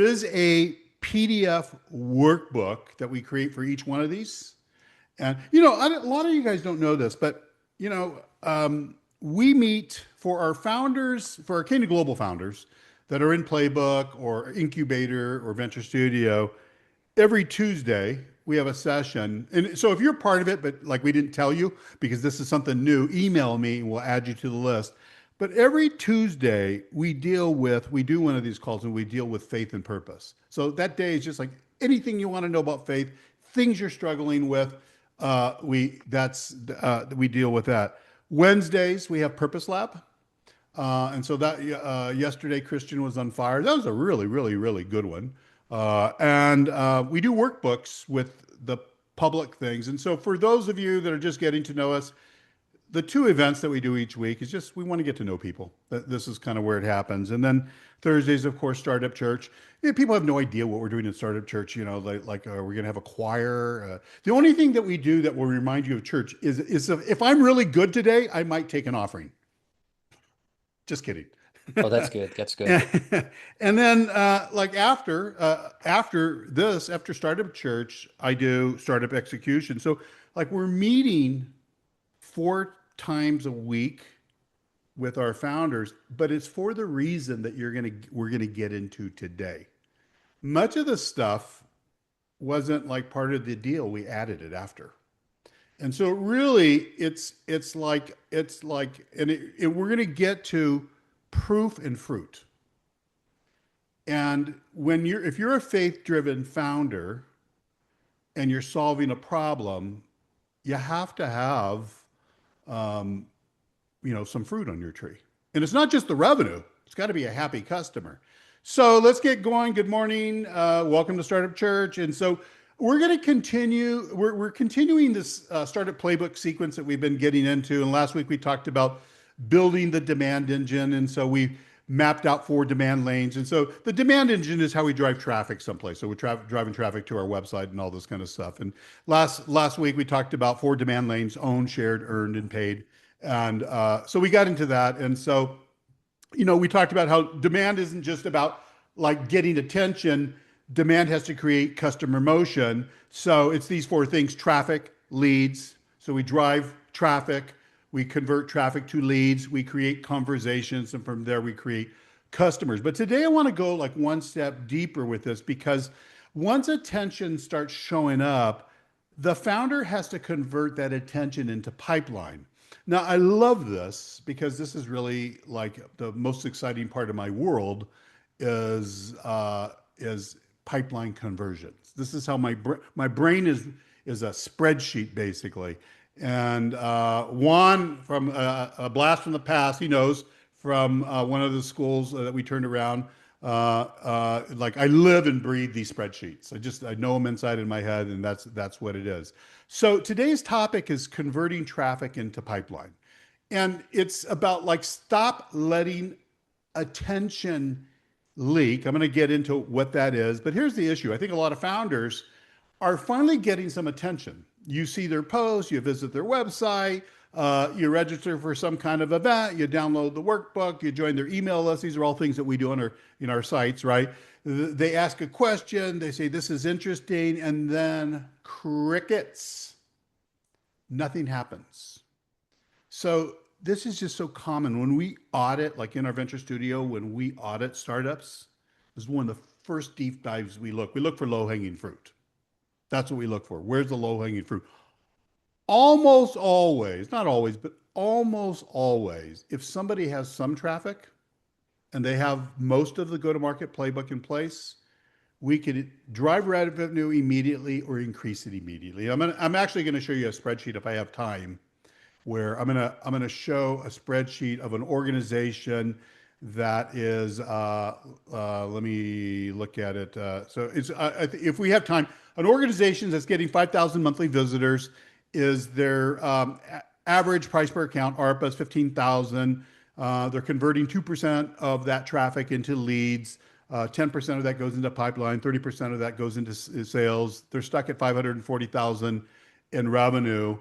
is a PDF workbook that we create for each one of these. And, a lot of you guys don't know this, but, we meet for our founders, for our CanaGlobal founders that are in Playbook or Incubator or Venture Studio. Every Tuesday, we have a session. And so if you're part of it, but like we didn't tell you because this is something new, email me and we'll add you to the list. But every Tuesday, we do one of these calls and we deal with faith and purpose. So that day is just like anything you want to know about faith, things you're struggling with. We deal with that. Wednesdays, we have Purpose Lab. And so that yesterday, Christian was on fire. That was a really, really, really good one. And we do workbooks with the public things. And so for those of you that are just getting to know us, the two events that we do each week is just we want to get to know people. This is kind of where it happens. And then Thursdays, of course, Startup Church. People have no idea what we're doing in Startup Church. Like are we going to have a choir? The only thing that we do that will remind you of church is if I'm really good today, I might take an offering. Just kidding. Oh, that's good. That's good. And then after Startup Church, I do Startup Execution. So like we're meeting 4 times a week with our founders, but it's for the reason that we're gonna get into today. Much of the stuff wasn't like part of the deal. We added it after. And so really we're going to get to proof and fruit. And if you're a faith-driven founder and you're solving a problem, you have to have, some fruit on your tree. And it's not just the revenue. It's got to be a happy customer. So let's get going. Good morning. Welcome to Startup Church. And so we're going to continue. We're continuing this Startup Playbook sequence that we've been getting into. And last week we talked about building the demand engine. And so we mapped out 4 demand lanes. And so the demand engine is how we drive traffic someplace. So we're driving traffic to our website and all this kind of stuff. And last week we talked about 4 demand lanes: owned, shared, earned, and paid. And so we got into that. And so, we talked about how demand isn't just about like getting attention. Demand has to create customer motion. So it's these 4 things: traffic, leads. So we drive traffic, we convert traffic to leads, we create conversations, and from there we create customers. But today I want to go like one step deeper with this, because once attention starts showing up, the founder has to convert that attention into pipeline. Now, I love this because this is really like the most exciting part of my world is pipeline conversions. This is how my brain is a spreadsheet basically. And Juan, from a blast from the past, he knows from one of the schools that we turned around. Like I live and breathe these spreadsheets. I know them inside in my head, and that's what it is. So today's topic is converting traffic into pipeline. And it's about like stop letting attention leak. I'm going to get into what that is, but here's the issue. I think a lot of founders are finally getting some attention. You see their posts, you visit their website, you register for some kind of event, you download the workbook, you join their email list. These are all things that we do in our sites, right? They ask a question, they say, this is interesting, and then crickets. Nothing happens. So this is just so common. When we audit, like in our venture studio, when we audit startups, this is one of the first deep dives we look. We look for low-hanging fruit. That's what we look for. Where's the low-hanging fruit? Almost always, not always, but almost always, if somebody has some traffic and they have most of the go-to-market playbook in place, we could drive revenue immediately or increase it immediately. I'm actually going to show you a spreadsheet if I have time, where I'm gonna show a spreadsheet of an organization that is, let me look at it. So it's, if we have time, an organization that's getting 5,000 monthly visitors is their average price per account, ARPA, is 15,000. They're converting 2% of that traffic into leads. 10% of that goes into pipeline, 30% of that goes into sales. They're stuck at 540,000 in revenue.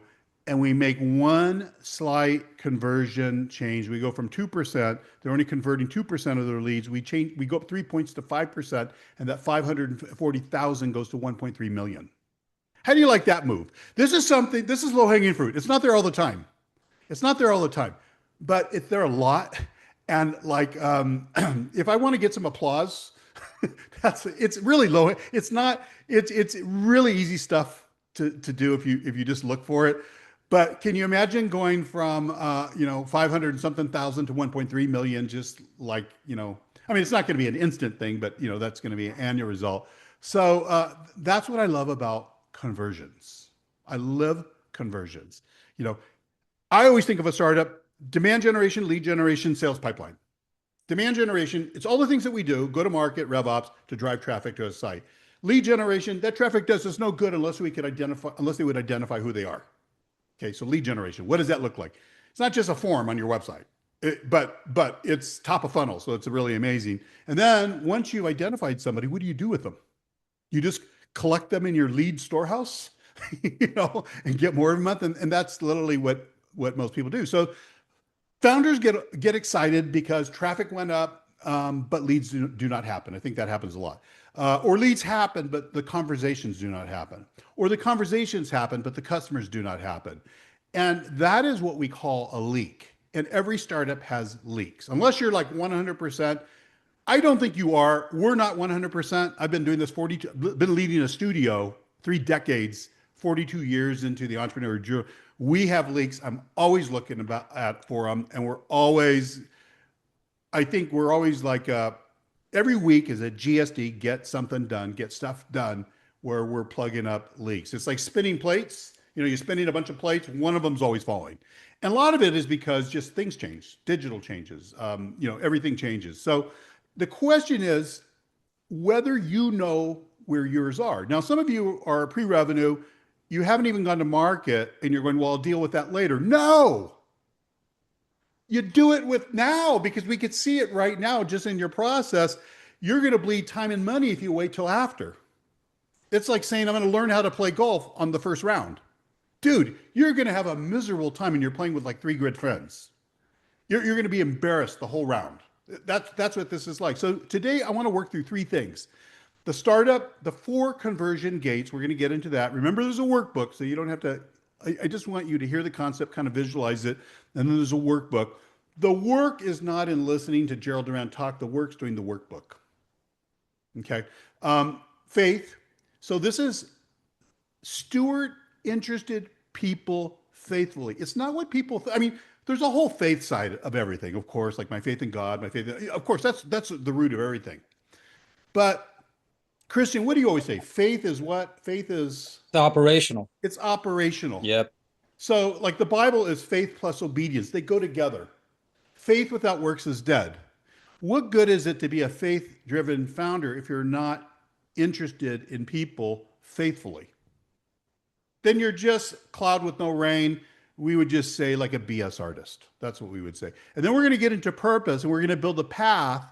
and we make one slight conversion change. We go from 2%, they're only converting 2% of their leads. We go up 3 points to 5%, and that 540,000 goes to 1.3 million. How do you like that move? This is low hanging fruit. It's not there all the time. It's not there all the time, but it's there a lot. And like, if I want to get some applause, it's really low. It's really easy stuff to do if you just look for it. But can you imagine going from 500 and something thousand to 1.3 million, just like, I mean, it's not going to be an instant thing, but that's going to be an annual result. So that's what I love about conversions. I love conversions. You know, I always think of a startup: demand generation, lead generation, sales pipeline. Demand generation, it's all the things that we do, go to market, rev ops, to drive traffic to a site. Lead generation, that traffic does us no good unless they would identify who they are. Okay, so lead generation, what does that look like? It's not just a form on your website, but it's top of funnel, so it's really amazing. And then once you've identified somebody, what do you do with them? You just collect them in your lead storehouse, and get more of a month, and that's literally what most people do. So founders get excited because traffic went up, but leads do not happen. I think that happens a lot. Or leads happen, but the conversations do not happen. Or the conversations happen, but the customers do not happen. And that is what we call a leak. And every startup has leaks. Unless you're like 100%. I don't think you are. We're not 100%. I've been doing this been leading a studio 3 decades, 42 years into the entrepreneur journey. We have leaks. I'm always looking for them. And I think we're always like, every week is a GSD, get something done, get stuff done, where we're plugging up leaks. It's like spinning plates. You're spinning a bunch of plates. One of them's always falling. And a lot of it is because just things change, digital changes, everything changes. So the question is whether you know where yours are. Now, some of you are pre-revenue. You haven't even gone to market and you're going, well, I'll deal with that later. No, you do it with now, because we could see it right now just in your process. You're going to bleed time and money if you wait till after. It's like saying, I'm going to learn how to play golf on the first round. Dude, you're going to have a miserable time, and you're playing with like 3 good friends. You're going to be embarrassed the whole round. That's what this is like. So today I want to work through 3 things. The startup, the 4 conversion gates. We're going to get into that. Remember, there's a workbook, so you don't have to. I just want you to hear the concept, kind of visualize it, and then there's a workbook. The work is not in listening to Gerald Duran talk. The work's doing the workbook. Okay. Faith. So this is steward interested people faithfully. It's not what people. I mean, there's a whole faith side of everything, of course, like my faith in God, my faith. Of course, that's the root of everything. But Christian, what do you always say? Faith is what? Faith is. It's operational. It's operational. Yep. So, like the Bible is faith plus obedience. They go together. Faith without works is dead. What good is it to be a faith-driven founder if you're not interested in people faithfully? Then you're just cloud with no rain. We would just say like a BS artist. That's what we would say. And then we're going to get into purpose, and we're going to build a path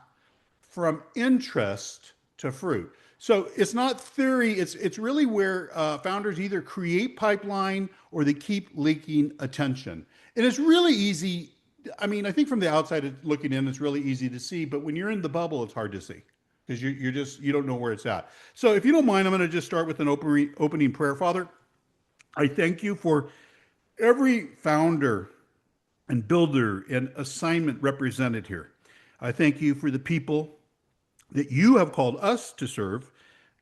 from interest to fruit. So it's not theory. It's really where founders either create pipeline or they keep leaking attention. And it's really easy. I mean, I think from the outside looking in, it's really easy to see. But when you're in the bubble, it's hard to see because you don't know where it's at. So if you don't mind, I'm going to just start with an opening prayer. Father, I thank you for every founder and builder and assignment represented here. I thank you for the people that you have called us to serve.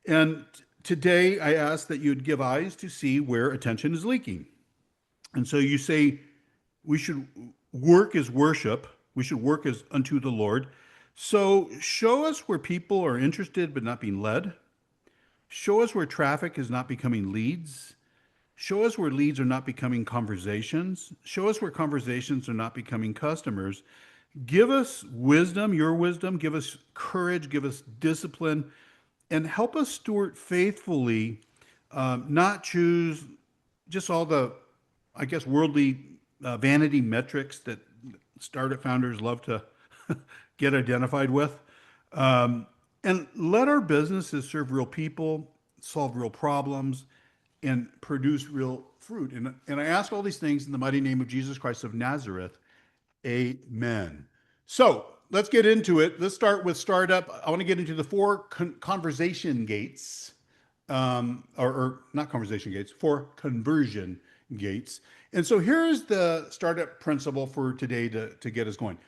And today I ask that you'd give eyes to see where attention is leaking. And so you say we should work as worship. We should work as unto the Lord. So show us where people are interested but not being led. Show us where traffic is not becoming leads. Show us where leads are not becoming conversations. Show us where conversations are not becoming customers. Give us wisdom, your wisdom. Give us courage. Give us discipline. And help us steward faithfully, not choose just all the, I guess, worldly vanity metrics that startup founders love to get identified with. And let our businesses serve real people, solve real problems, and produce real fruit. And I ask all these things in the mighty name of Jesus Christ of Nazareth. Amen. So let's get into it. Let's start with startup. I want to get into the four conversation gates, or not conversation gates, four conversion gates. And so here's the startup principle for today to get us going.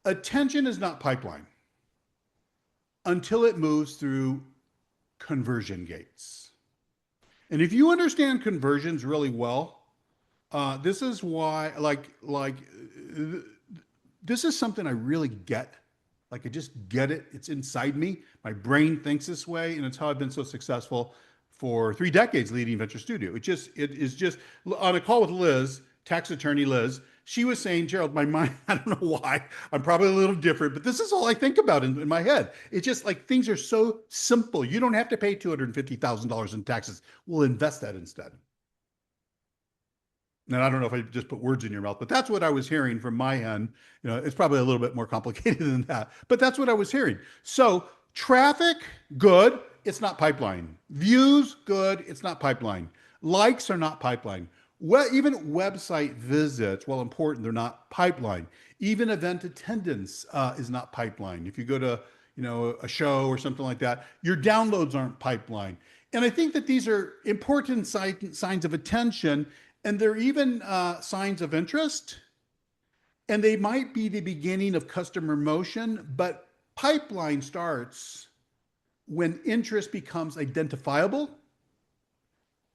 Attention is not pipeline until it moves through conversion gates. And if you understand conversions really well, this is why, this is something I really get. Like I just get it. It's inside me. My brain thinks this way, and it's how I've been so successful for 3 decades leading Venture Studio. It is just on a call with Liz, tax attorney Liz. She was saying, Gerald, my mind, I don't know why, I'm probably a little different, but this is all I think about in my head. It's just like things are so simple. You don't have to pay $250,000 in taxes. We'll invest that instead. And I don't know if I just put words in your mouth, but that's what I was hearing from my end. It's probably a little bit more complicated than that, but that's what I was hearing. So traffic, good. It's not pipeline. Views, good. It's not pipeline. Likes are not pipeline. Well, even website visits, while important, they're not pipeline. Even event attendance is not pipeline. If you go to, a show or something like that, your downloads aren't pipeline. And I think that these are important signs of attention, and they're even signs of interest. And they might be the beginning of customer motion, but pipeline starts when interest becomes identifiable,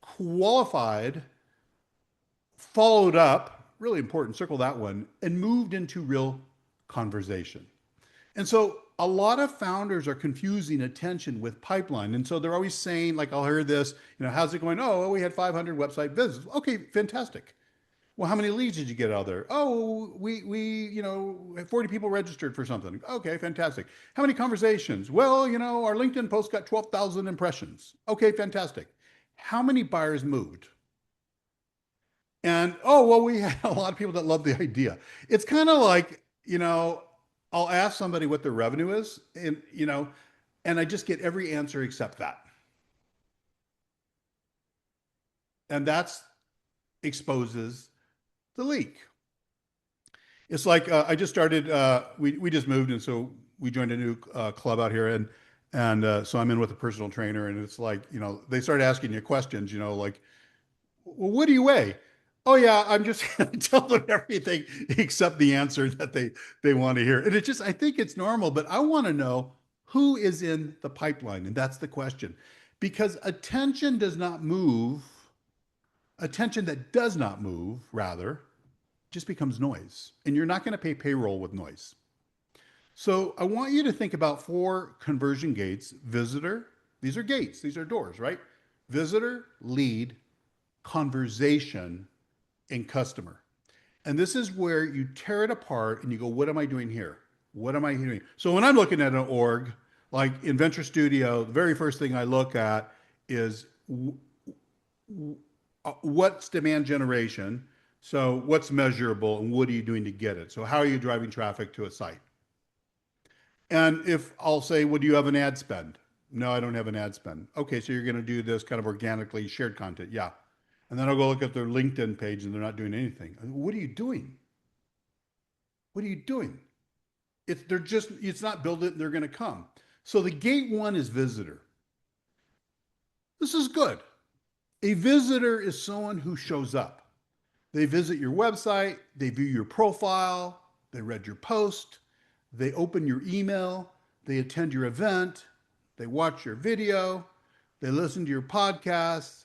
qualified, followed up, really important, circle that one, and moved into real conversation. And so a lot of founders are confusing attention with pipeline. And so they're always saying, like, I'll hear this, how's it going? Oh, well, we had 500 website visits. Okay, fantastic. Well, how many leads did you get out there? Oh, we 40 people registered for something. Okay, fantastic. How many conversations? Well, our LinkedIn post got 12,000 impressions. Okay, fantastic. How many buyers moved? And oh, well, we had a lot of people that love the idea. It's kind of like, I'll ask somebody what their revenue is, and I just get every answer except that. And that's exposes the leak. It's like I just started. We just moved, and so we joined a new club out here, and so I'm in with a personal trainer, and it's like they start asking you questions, like, well, what do you weigh? Oh yeah, I'm just going to tell them everything except the answer that they want to hear. And it just, I think it's normal, but I want to know who is in the pipeline, and that's the question, because attention that does not move, rather, just becomes noise, and you're not going to pay payroll with noise. So I want you to think about four conversion gates: visitor, these are gates, these are doors, right? Visitor, lead, conversation, and customer. And this is where you tear it apart and you go, what am I doing here? What am I doing? So when I'm looking at an org, like in Venture Studio, the very first thing I look at is what's demand generation? So what's measurable and what are you doing to get it? So how are you driving traffic to a site? And if I'll say, well, do you have an ad spend? No, I don't have an ad spend. Okay, so you're going to do this kind of organically shared content. Yeah. And then I'll go look at their LinkedIn page and they're not doing anything. What are you doing? What are you doing? It's not build it and they're going to come. So the gate one is visitor. This is good. A visitor is someone who shows up. They visit your website, they view your profile, they read your post, they open your email, they attend your event, they watch your video, they listen to your podcast,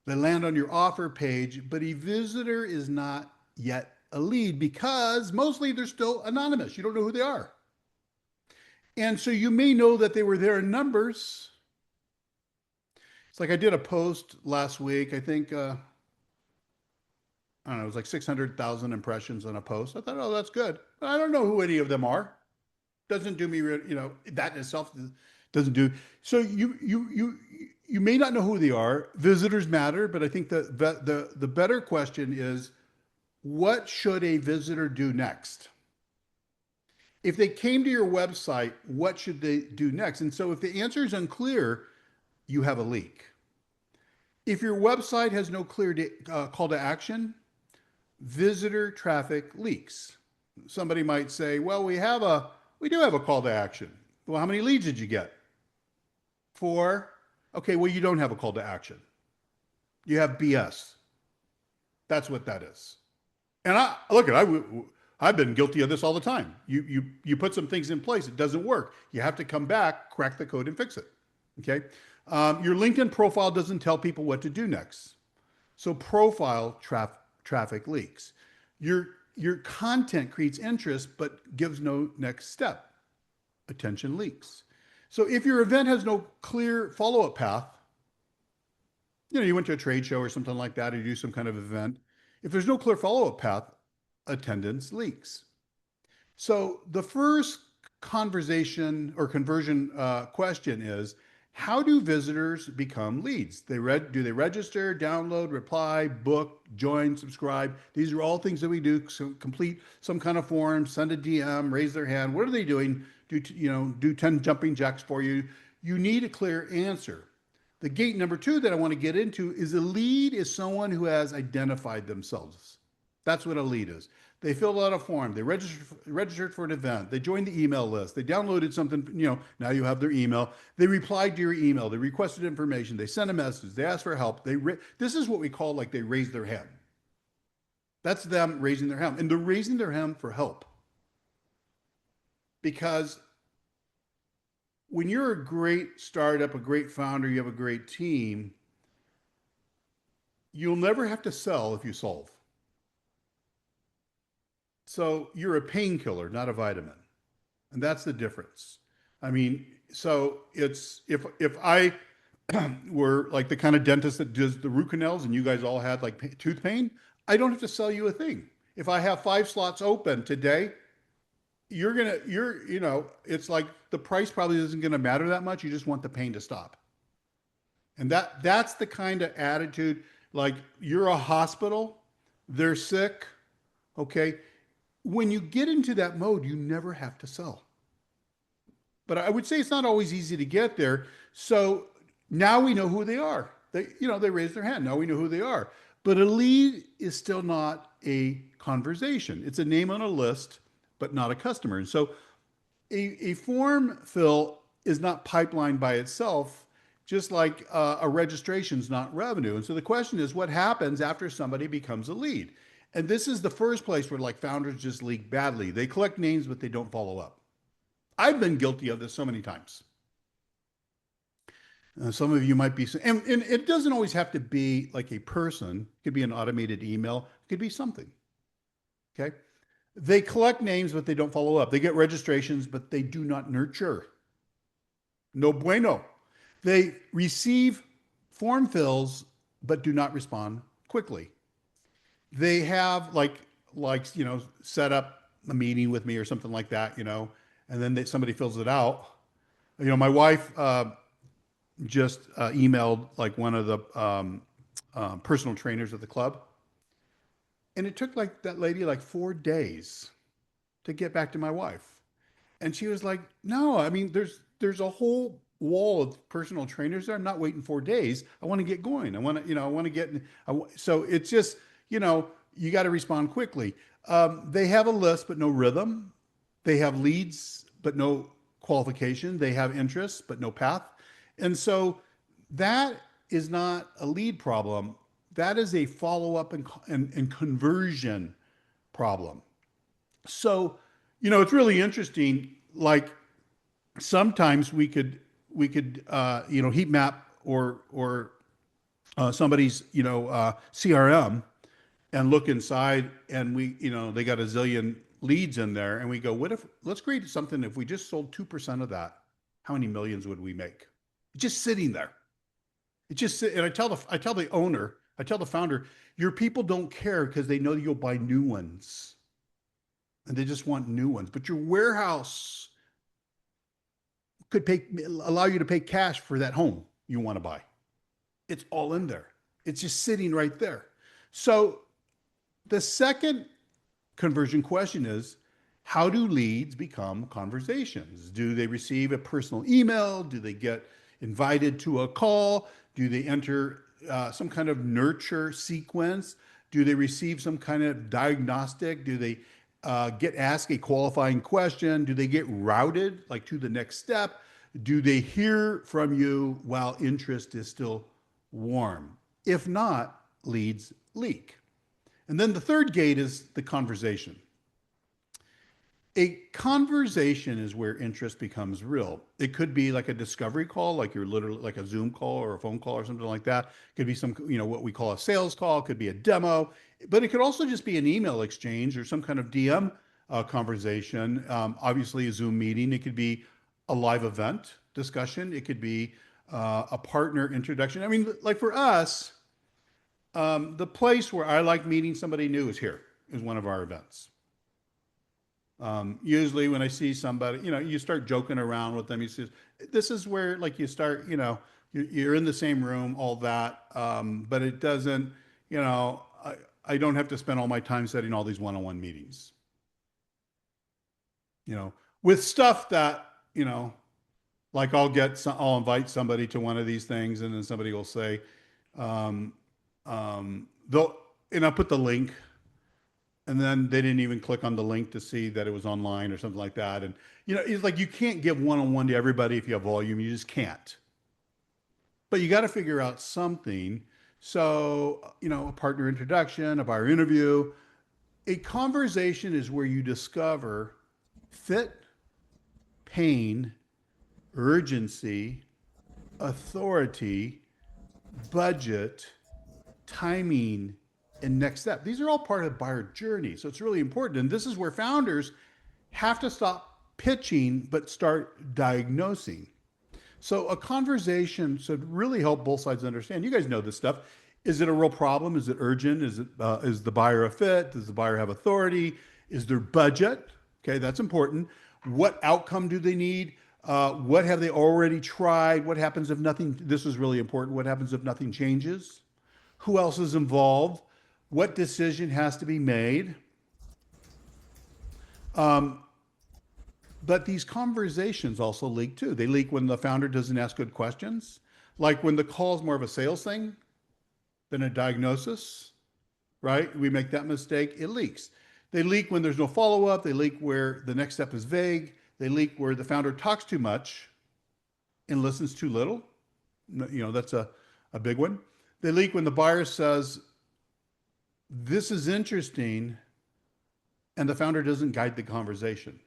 they land on your offer page, but a visitor is not yet a lead because mostly they're still anonymous. You don't know who they are. And so you may know that they were there in numbers. It's like I did a post last week, I think, I don't know, it was like 600,000 impressions on a post. I thought, oh, that's good. But I don't know who any of them are. Doesn't do me, that in itself doesn't do. So you may not know who they are. Visitors matter, but I think the better question is, what should a visitor do next? If they came to your website, what should they do next? And so if the answer is unclear, you have a leak. If your website has no clear call to action, visitor traffic leaks. Somebody might say, well, we do have a call to action. Well, how many leads did you get? 4. Okay, well, you don't have a call to action. You have BS. That's what that is. And I've been guilty of this all the time. You put some things in place, it doesn't work. You have to come back, crack the code, and fix it. Okay. Your LinkedIn profile doesn't tell people what to do next. So traffic leaks. Your content creates interest but gives no next step. Attention leaks. So if your event has no clear follow-up path, you went to a trade show or something like that, or you do some kind of event. If there's no clear follow-up path, attendance leaks. So the first conversation or conversion question is, how do visitors become leads? Do they register, download, reply, book, join, subscribe? These are all things that we do. So complete some kind of form, send a DM, raise their hand. What are they doing? Do 10 jumping jacks for you. You need a clear answer. The gate number 2 that I want to get into is a lead is someone who has identified themselves. That's what a lead is. They filled out a form. They registered for an event. They joined the email list. They downloaded something. Now you have their email. They replied to your email. They requested information. They sent a message. They asked for help. This is what we call like they raised their hand. That's them raising their hand. And they're raising their hand for help. Because when you're a great startup, a great founder, you have a great team, you'll never have to sell if you solve. So you're a painkiller, not a vitamin. And that's the difference. I mean, so it's if I were like the kind of dentist that does the root canals and you guys all had like tooth pain, I don't have to sell you a thing. If I have 5 slots open today, it's like the price probably isn't going to matter that much. You just want the pain to stop. And that's the kind of attitude, like you're a hospital, they're sick. Okay. When you get into that mode, you never have to sell. But I would say it's not always easy to get there. So now we know who they are. They raise their hand. Now we know who they are. But a lead is still not a conversation. It's a name on a list, but not a customer. And so a form fill is not pipeline by itself, just like a registration is not revenue. And so the question is, what happens after somebody becomes a lead? And this is the first place where like founders just leak badly. They collect names, but they don't follow up. I've been guilty of this so many times. Some of you might be, and it doesn't always have to be like a person. It could be an automated email. It could be something. Okay. They collect names, but they don't follow up. They get registrations, but they do not nurture. No bueno. They receive form fills, but do not respond quickly. They have set up a meeting with me or something like that, and then somebody fills it out. My wife just emailed like one of the personal trainers at the club, and it took like that lady like 4 days to get back to my wife, and she was like, "No, I mean, there's a whole wall of personal trainers there. I'm not waiting 4 days. I want to get going. I want to get." So it's just you got to respond quickly. They have a list, but no rhythm. They have leads, but no qualification. They have interests, but no path. And so that is not a lead problem. That is a follow-up and conversion problem. So, it's really interesting. Like sometimes we could heat map or somebody's, CRM and look inside and they got a zillion leads in there. And we go, let's create something. If we just sold 2% of that, how many millions would we make? Just sitting there. And I tell the founder, your people don't care because they know you'll buy new ones and they just want new ones. But your warehouse could allow you to pay cash for that home you want to buy. It's all in there. It's just sitting right there. So the second conversion question is, how do leads become conversations? Do they receive a personal email? Do they get invited to a call? Do they enter some kind of nurture sequence? Do they receive some kind of diagnostic? Do they get asked a qualifying question? Do they get routed like to the next step? Do they hear from you while interest is still warm? If not, leads leak. And then the third gate is the conversation. A conversation is where interest becomes real. It could be like a discovery call, like you're literally like a Zoom call or a phone call or something like that. It could be some, what we call a sales call. It could be a demo, but it could also just be an email exchange or some kind of DM conversation. Obviously, a Zoom meeting. It could be a live event discussion. It could be a partner introduction. I mean, like for us, the place where I like meeting somebody new is one of our events. Usually when I see somebody, you start joking around with them. You see, this is where like you start, you're in the same room, all that. But it doesn't, I don't have to spend all my time setting all these one-on-one meetings, with stuff that, like I'll invite somebody to one of these things and then somebody will say, and I'll put the link, and then they didn't even click on the link to see that it was online or something like that. And, it's like you can't give one-on-one to everybody if you have volume. You just can't. But you got to figure out something. So, a partner introduction, a buyer interview. A conversation is where you discover fit, pain, urgency, authority, budget, timing, and next step. These are all part of the buyer journey. So it's really important. And this is where founders have to stop pitching, but start diagnosing. So a conversation should really help both sides understand. You guys know this stuff. Is it a real problem? Is it urgent? Is the buyer a fit? Does the buyer have authority? Is there budget? Okay, that's important. What outcome do they need? What have they already tried? What happens if nothing? This is really important. What happens if nothing changes? Who else is involved? What decision has to be made? But these conversations also leak too. They leak when the founder doesn't ask good questions, like when the call is more of a sales thing than a diagnosis, right? We make that mistake, it leaks. They leak when there's no follow-up. They leak where the next step is vague. They leak where the founder talks too much and listens too little. That's a big one. They leak when the buyer says, this is interesting, and the founder doesn't guide the conversation.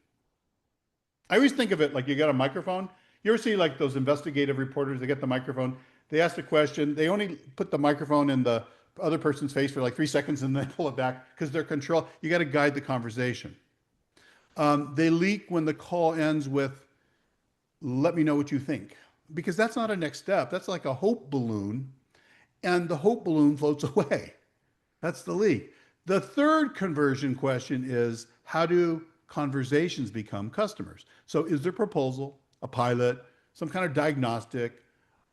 I always think of it like you got a microphone. You ever see like those investigative reporters, they get the microphone, they ask a question, they only put the microphone in the other person's face for like 3 seconds and then pull it back because they're control. You got to guide the conversation. They leak when the call ends with, let me know what you think, because that's not a next step. That's like a hope balloon, and the hope balloon floats away. That's the leak. The third conversion question is, how do conversations become customers? So is there proposal, a pilot, some kind of diagnostic,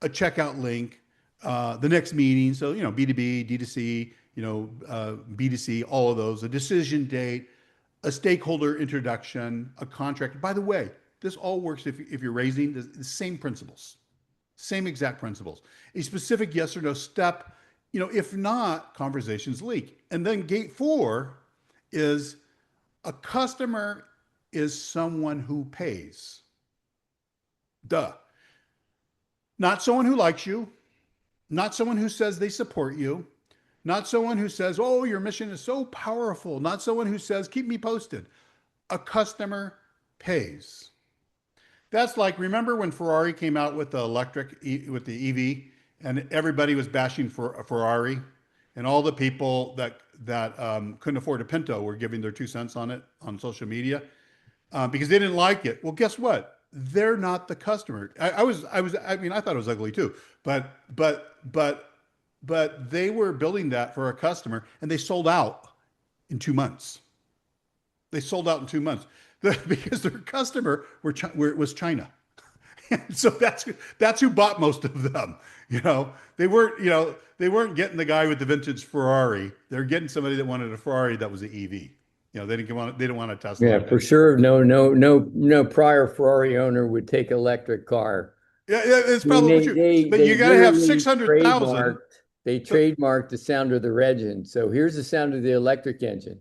a checkout link, the next meeting? So, B2B, D2C, B2C, all of those, a decision date, a stakeholder introduction, a contract. By the way, this all works if you're raising the same principles, same exact principles. A specific yes or no step. If not, conversations leak. And then gate 4 is a customer is someone who pays. Duh. Not someone who likes you, not someone who says they support you, not someone who says, oh, your mission is so powerful, not someone who says, keep me posted. A customer pays. That's like, remember when Ferrari came out with the with the EV, and everybody was bashing for a Ferrari, and all the people that couldn't afford a Pinto were giving their 2 cents on it on social media because they didn't like it. Well, guess what? They're not the customer. I thought it was ugly too, but they were building that for a customer, and they sold out in 2 months. They sold out in 2 months because their customer was China. And so that's who bought most of them. They weren't getting the guy with the vintage Ferrari. They're getting somebody that wanted a Ferrari that was an EV. They didn't want a Tesla. Yeah, for sure. No prior Ferrari owner would take electric car. Yeah, it's probably true. But you got to have 600,000. They So, trademarked the sound of their engine. So here's the sound of the electric engine.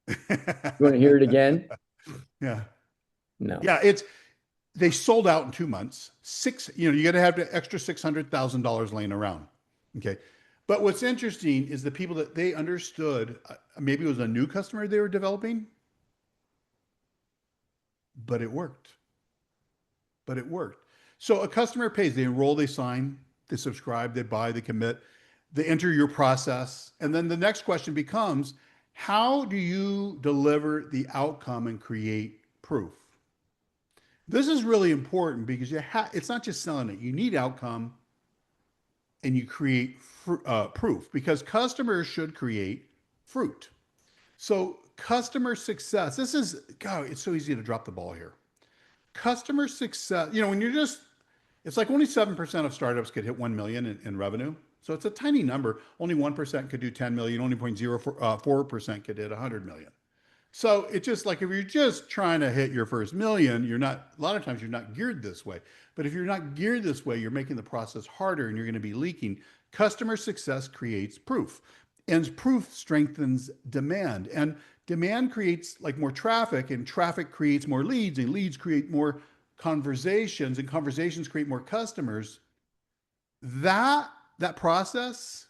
You want to hear it again? yeah, No. yeah, they sold out in 2 months. You got to have the extra $600,000 laying around. Okay. But what's interesting is the people that they understood, maybe it was a new customer they were developing, but it worked. But it worked. So a customer pays, they enroll, they sign, they subscribe, they buy, they commit, they enter your process. And then the next question becomes, how do you deliver the outcome and create proof? This is really important because it's not just selling it. You need outcome and you create proof because customers should create fruit. So customer success, God, it's so easy to drop the ball here. Customer success, when it's like only 7% of startups could hit 1 million in revenue. So it's a tiny number. Only 1% could do 10 million, only 0.04% could hit 100 million. So it's just like if you're just trying to hit your first million, a lot of times you're not geared this way. But if you're not geared this way, you're making the process harder and you're going to be leaking. Customer success creates proof, and proof strengthens demand. And demand creates like more traffic, and traffic creates more leads, and leads create more conversations, and conversations create more customers. That process,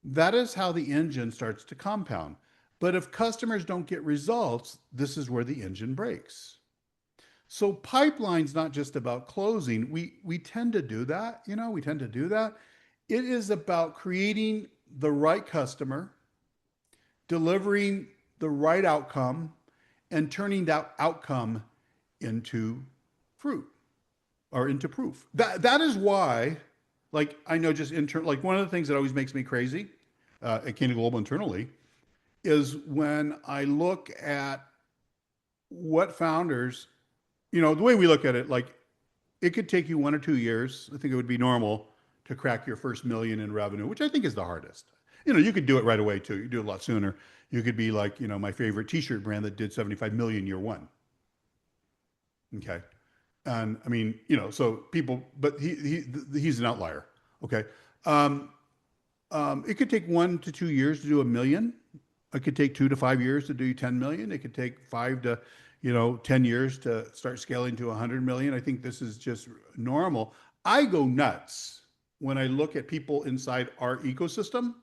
that is how the engine starts to compound. But if customers don't get results, this is where the engine breaks. So pipeline's not just about closing. We tend to do that, we tend to do that. It is about creating the right customer, delivering the right outcome, and turning that outcome into fruit or into proof. That is why, like I know like one of the things that always makes me crazy at CanaGlobal internally is when I look at what founders, the way we look at it, like it could take you 1 or 2 years. I think it would be normal to crack your first million in revenue, which I think is the hardest. You could do it right away too. You do it a lot sooner. You could be like, my favorite t-shirt brand that did 75 million year one. Okay. And I mean, so people, but he's an outlier. Okay. It could take 1 to 2 years to do a million. It could take 2 to 5 years to do 10 million. It could take 5 to 10 years to start scaling to 100 million. I think this is just normal. I go nuts when I look at people inside our ecosystem,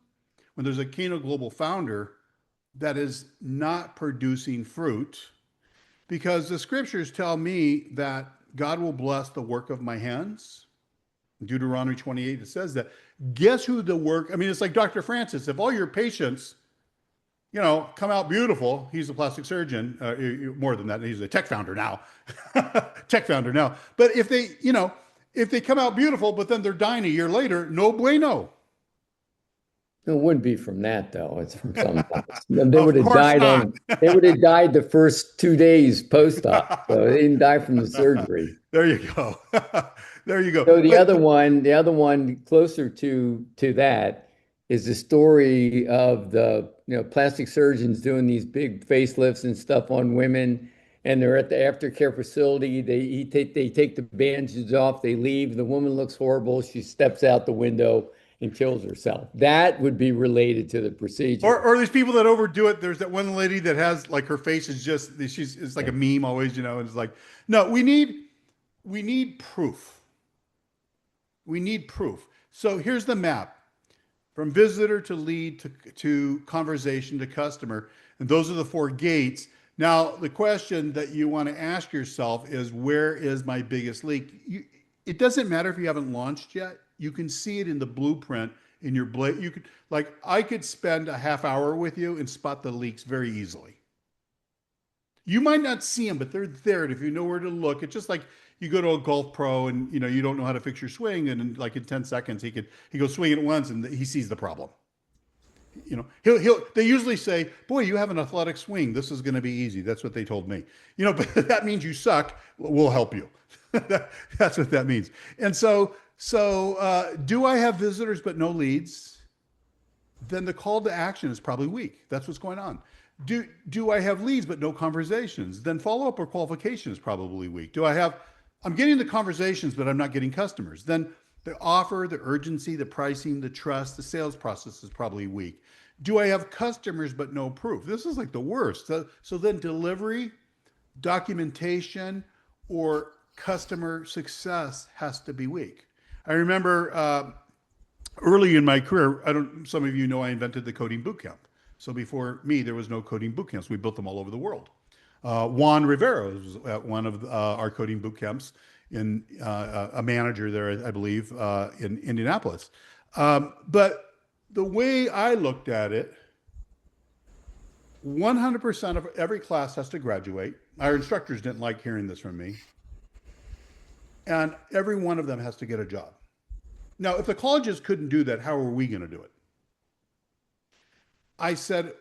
when there's a CanaGlobal founder that is not producing fruit, because the scriptures tell me that God will bless the work of my hands. In Deuteronomy 28, it says that. Guess who it's like Dr. Francis. If all your patients come out beautiful. He's a plastic surgeon. More than that, he's a tech founder now. Tech founder now. But if they come out beautiful, but then they're dying a year later, no bueno. It wouldn't be from that though. It's from something else. They Of would have course died not. they would have died the first 2 days post-op. So they didn't die from the surgery. There you go. There you go. So the other one closer to that is the story of the plastic surgeons doing these big facelifts and stuff on women, and they're at the aftercare facility. They take the bandages off, they leave. The woman looks horrible. She steps out the window and kills herself. That would be related to the procedure. Or these people that overdo it. There's that one lady that has like her face is just it's like a meme always, and it's like, no, we need proof. We need proof. So here's the map from visitor to lead to conversation to customer. And those are the 4 gates. Now, the question that you want to ask yourself is, where is my biggest leak? It doesn't matter if you haven't launched yet. You can see it in the blueprint in your blade. I could spend a half hour with you and spot the leaks very easily. You might not see them, but they're there. And if you know where to look, it's just like you go to a golf pro and you don't know how to fix your swing, and in 10 seconds he goes swing it once and he sees the problem. They usually say, boy, you have an athletic swing. This is going to be easy. That's what they told me. But that means you suck. We'll help you. That's what that means. And so do I have visitors but no leads? Then the call to action is probably weak. That's what's going on. Do I have leads but no conversations? Then follow-up or qualification is probably weak. I'm getting the conversations, but I'm not getting customers. Then The offer, the urgency, the pricing, the trust, the sales process is probably weak. Do I have customers but no proof? This is like the worst. So then delivery, documentation, or customer success has to be weak. I remember early in my career, some of you know I invented the coding boot camp. So before me, there was no coding boot camps. We built them all over the world. Juan Rivera was at one of our coding boot camps, a manager there, I believe, in Indianapolis. But the way I looked at it, 100% of every class has to graduate. Our instructors didn't like hearing this from me. And every one of them has to get a job. Now, if the colleges couldn't do that, how are we going to do it? I said,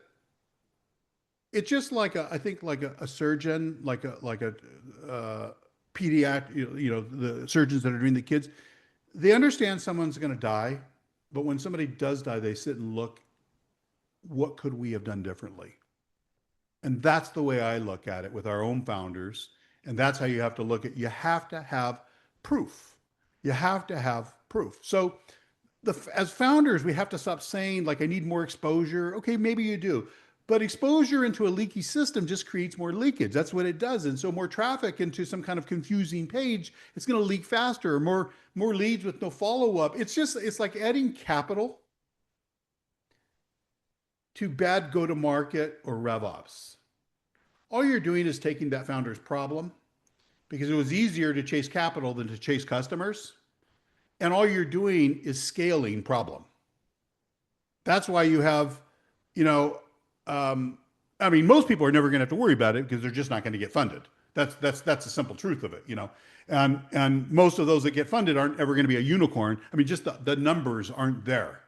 it's just like I think like a surgeon, like a pediatric, the surgeons that are doing the kids, they understand someone's going to die, but when somebody does die, they sit and look, what could we have done differently? And that's the way I look at it with our own founders. And that's how you have to look at, you have to have proof. You have to have proof. So as founders, we have to stop saying like, I need more exposure. Okay, maybe you do. But exposure into a leaky system just creates more leakage. That's what it does. And so more traffic into some kind of confusing page, it's going to leak faster. More leads with no follow-up. It's like adding capital to bad go-to-market or RevOps. All you're doing is taking that founder's problem, because it was easier to chase capital than to chase customers. And all you're doing is scaling problem. That's why you have, most people are never going to have to worry about it because they're just not going to get funded. That's the simple truth of it, and most of those that get funded aren't ever going to be a unicorn. Just the numbers aren't there.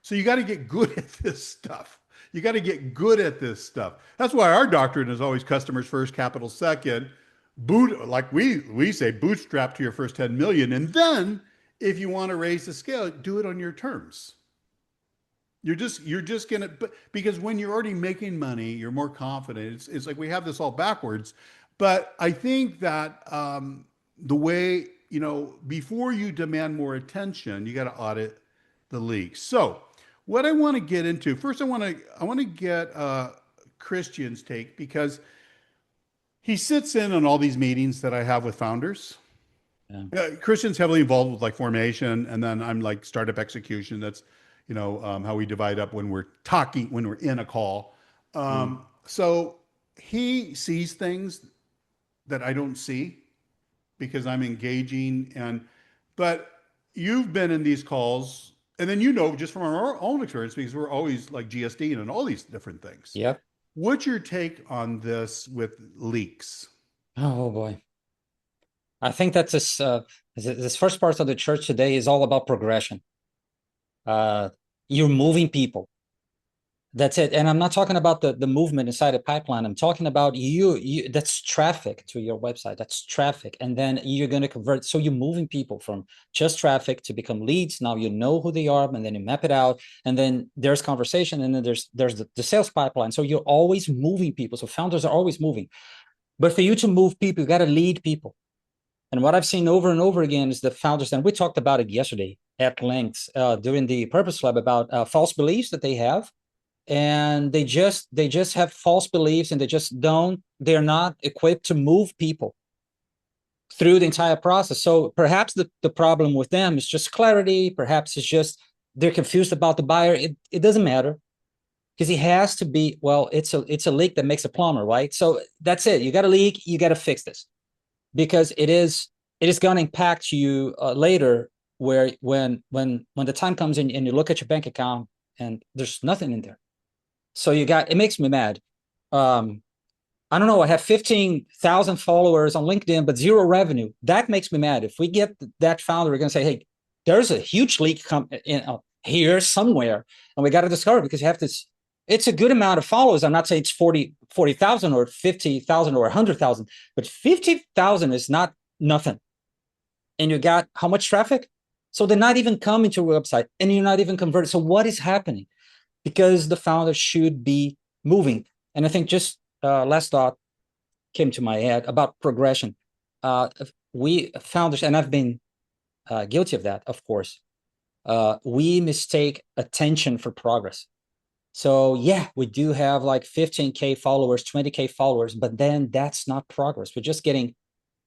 So you got to get good at this stuff. You got to get good at this stuff. That's why our doctrine is always customers first, capital second. Like we say, bootstrap to your first 10 million. And then if you want to raise the scale, do it on your terms. You're just going to, because when you're already making money, you're more confident. It's like we have this all backwards. But I think that the way, before you demand more attention, you got to audit the leaks. So what I want to get into, first I want to get Christian's take, because he sits in on all these meetings that I have with founders. Yeah. Christian's heavily involved with like formation, and then I'm like startup execution. That's how we divide up when we're in a call. So he sees things that I don't see because I'm engaging. But you've been in these calls, and then just from our own experience, because we're always like GSD and all these different things. Yeah. What's your take on this with leaks? Oh boy. I think that's this first part of the church today is all about progression. You're moving people. That's it. And I'm not talking about the movement inside a pipeline. I'm talking about you that's traffic to your website. That's traffic. And then you're going to convert. So you're moving people from just traffic to become leads. Now you know who they are, and then you map it out. And then there's conversation, and then there's the sales pipeline. So you're always moving people. So founders are always moving. But for you to move people, you got to lead people. And what I've seen over and over again is the founders, and we talked about it yesterday at length during the Purpose Lab about false beliefs that they have. And they just have false beliefs, and they're not equipped to move people through the entire process. So perhaps the problem with them is just clarity. Perhaps it's just they're confused about the buyer. It doesn't matter, because he has to be, it's a leak that makes a plumber, right? So that's it. You got a leak, you got to fix this, because it is going to impact you later, where when the time comes in and you look at your bank account and there's nothing in there. So it makes me mad. I don't know. I have 15,000 followers on LinkedIn, but zero revenue. That makes me mad. If we get that founder, we're going to say, hey, there's a huge leak here somewhere, and we got to discover it, because you have this. It's a good amount of followers. I'm not saying it's 40,000 or 50,000 or 100,000, but 50,000 is not nothing. And you got how much traffic? So they're not even coming to your website, and you're not even converted. So what is happening? Because the founder should be moving. And I think just last thought came to my head about progression. We founders, and I've been guilty of that, of course. We mistake attention for progress. So yeah, we do have like 15K followers, 20K followers, but then that's not progress. We're just getting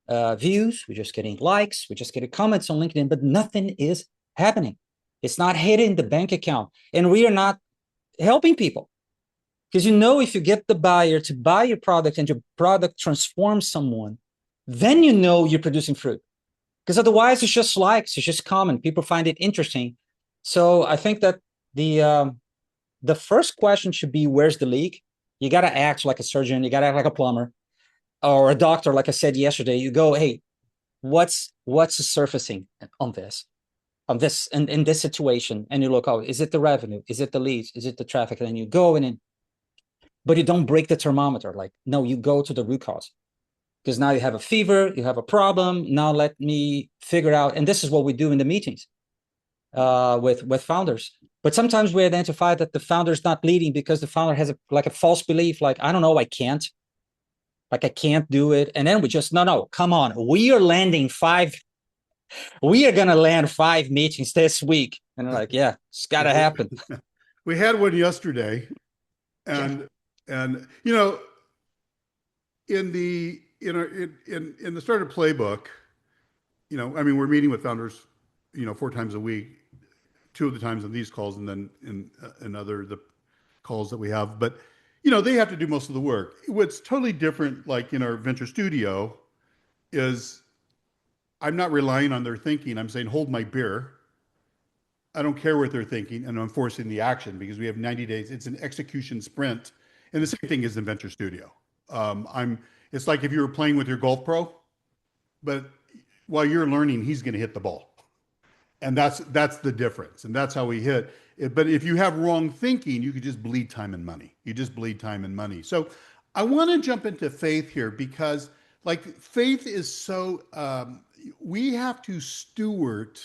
views, we're just getting likes, we're just getting comments on LinkedIn, but nothing is happening. It's not hitting the bank account, and we are not helping people. Because if you get the buyer to buy your product and your product transforms someone, then you're producing fruit. Because otherwise it's just likes, it's just comment. People find it interesting. So I think that the first question should be, where's the leak? You got to act like a surgeon. You got to act like a plumber or a doctor. Like I said yesterday, you go, hey, what's surfacing on this, in this situation? And you look, oh, is it the revenue? Is it the leads? Is it the traffic? And then you go in, but you don't break the thermometer. Like, no, you go to the root cause. Because now you have a fever, you have a problem. Now let me figure out, and this is what we do in the meetings with founders. But sometimes we identify that the founder is not leading because the founder has a false belief, like, I don't know, I can't do it. And then we just, no, come on. We are going to land 5 meetings this week. And they're like, yeah, it's got to happen. We had one yesterday, and in the startup playbook, we're meeting with founders, 4 times a week, 2 of the times on these calls, and then in other the calls that we have. But they have to do most of the work. What's totally different, like in our venture studio, is I'm not relying on their thinking. I'm saying, hold my beer. I don't care what they're thinking, and I'm forcing the action because we have 90 days. It's an execution sprint, and the same thing is in venture studio. It's like if you were playing with your golf pro, but while you're learning, he's going to hit the ball. And that's the difference. And that's how we hit it. But if you have wrong thinking, you could just bleed time and money. You just bleed time and money. So I want to jump into faith here because faith is so, we have to steward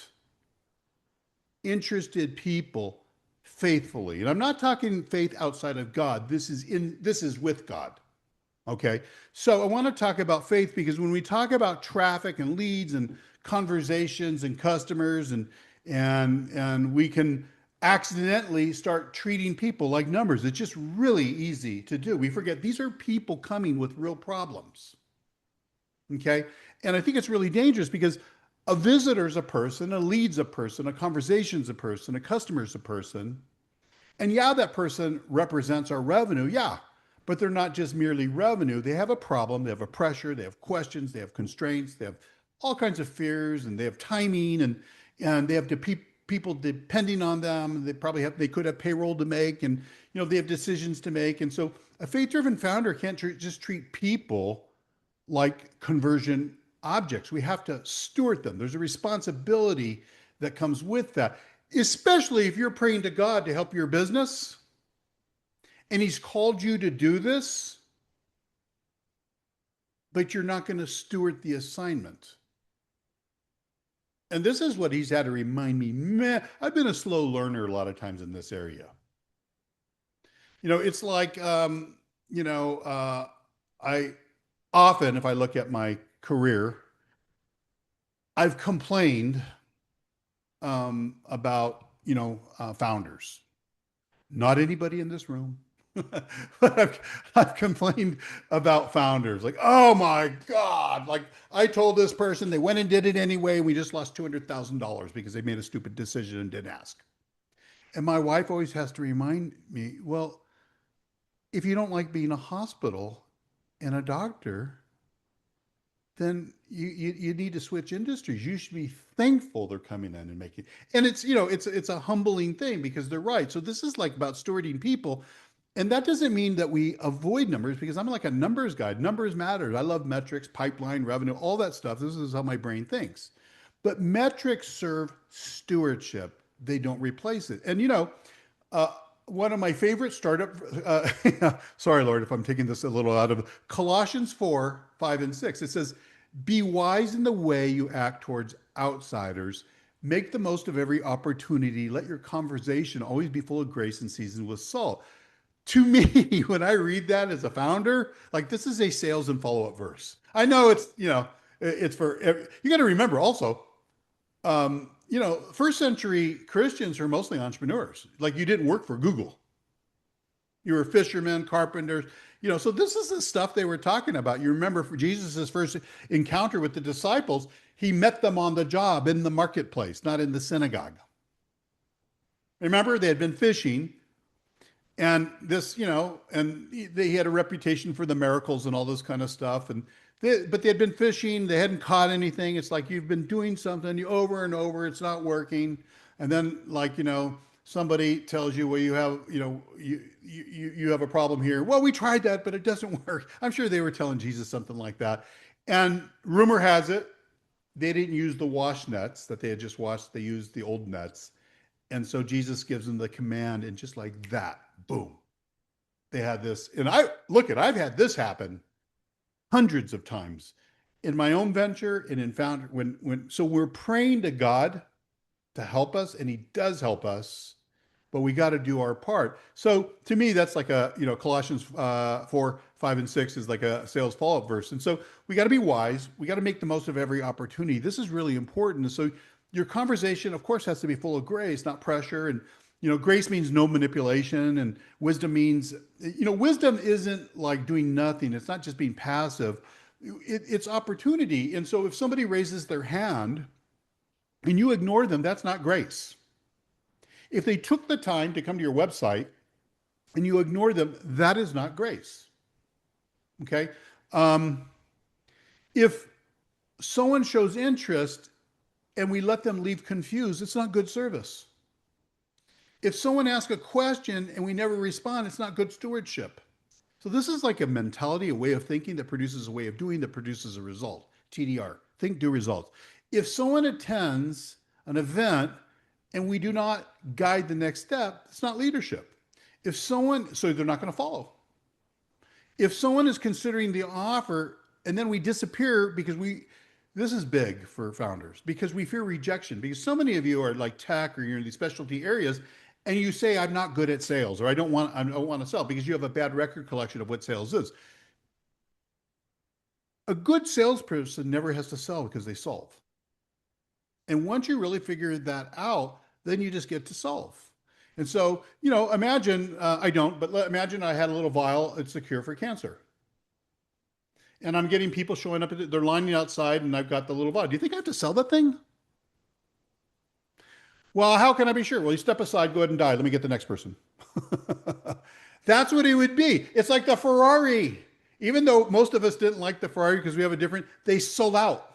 interested people faithfully. And I'm not talking faith outside of God. This is with God. Okay. So I want to talk about faith because when we talk about traffic and leads and conversations and customers and we can accidentally start treating people like numbers. It's just really easy to do. We forget these are people coming with real problems. Okay. And I think it's really dangerous because a visitor's a person, a lead's a person, a conversation's a person, a customer's a person. And yeah, that person represents our revenue. Yeah. But they're not just merely revenue. They have a problem. They have a pressure. They have questions. They have constraints. They have all kinds of fears, and they have timing, and they have people depending on them. They could have payroll to make, and they have decisions to make. And so a faith-driven founder can't just treat people like conversion objects. We have to steward them. There's a responsibility that comes with that, especially if you're praying to God to help your business and he's called you to do this, but you're not going to steward the assignment. And this is what he's had to remind me. Man, I've been a slow learner a lot of times in this area. It's like, I often, if I look at my career, I've complained about, founders. Not anybody in this room. But I've complained about founders like, oh my God, like I told this person, they went and did it anyway. We just lost $200,000 because they made a stupid decision and didn't ask. And my wife always has to remind me, well, if you don't like being a hospital and a doctor, then you need to switch industries. You should be thankful they're coming in and making, and it's a humbling thing because they're right. So this is like about stewarding people. And that doesn't mean that we avoid numbers because I'm like a numbers guy. Numbers matter. I love metrics, pipeline, revenue, all that stuff. This is how my brain thinks. But metrics serve stewardship. They don't replace it. And one of my favorite startup, sorry, Lord, if I'm taking this a little out of Colossians 4, 5, and 6. It says, be wise in the way you act towards outsiders. Make the most of every opportunity. Let your conversation always be full of grace and seasoned with salt. To me, when I read that as a founder, like this is a sales and follow-up verse. I know it's, it's for, you got to remember also, first century Christians are mostly entrepreneurs. Like, you didn't work for Google. You were fishermen, carpenters, so this is the stuff they were talking about. You remember, for Jesus' first encounter with the disciples, he met them on the job in the marketplace, not in the synagogue. Remember, they had been fishing, and he had a reputation for the miracles and all this kind of stuff. But they had been fishing, they hadn't caught anything. It's like, you've been doing something over and over, it's not working. And then, somebody tells you, well, you have, you have a problem here. Well, we tried that, but it doesn't work. I'm sure they were telling Jesus something like that. And rumor has it, they didn't use the wash nets that they had just washed. They used the old nets. And so Jesus gives them the command, and just like that, boom, they had this. And I've had this happen hundreds of times in my own venture and in Founder. So we're praying to God to help us, and he does help us, but we got to do our part. So to me, that's like Colossians 4, 5, and 6 is like a sales follow-up verse. And so we got to be wise. We got to make the most of every opportunity. This is really important. And so your conversation, of course, has to be full of grace, not pressure. And, grace means no manipulation, and wisdom means, wisdom isn't like doing nothing. It's not just being passive. It's opportunity. And so if somebody raises their hand and you ignore them, that's not grace. If they took the time to come to your website and you ignore them, that is not grace. Okay? If someone shows interest and we let them leave confused, it's not good service. If someone asks a question and we never respond, it's not good stewardship. So this is like a mentality, a way of thinking that produces a way of doing that produces a result. TDR, think, do, results. If someone attends an event and we do not guide the next step, it's not leadership. So they're not going to follow. If someone is considering the offer and then we disappear because this is big for founders, because we fear rejection, because so many of you are like tech, or you're in these specialty areas, and you say, I'm not good at sales, or I don't want to sell, because you have a bad record collection of what sales is. A good salesperson never has to sell because they solve. And once you really figure that out, then you just get to solve. And so, imagine, imagine I had a little vial, it's a cure for cancer. And I'm getting people showing up, they're lining outside, and I've got the little vial. Do you think I have to sell that thing? Well, how can I be sure? Well, you step aside, go ahead and die. Let me get the next person. That's what it would be. It's like the Ferrari. Even though most of us didn't like the Ferrari because we have they sold out.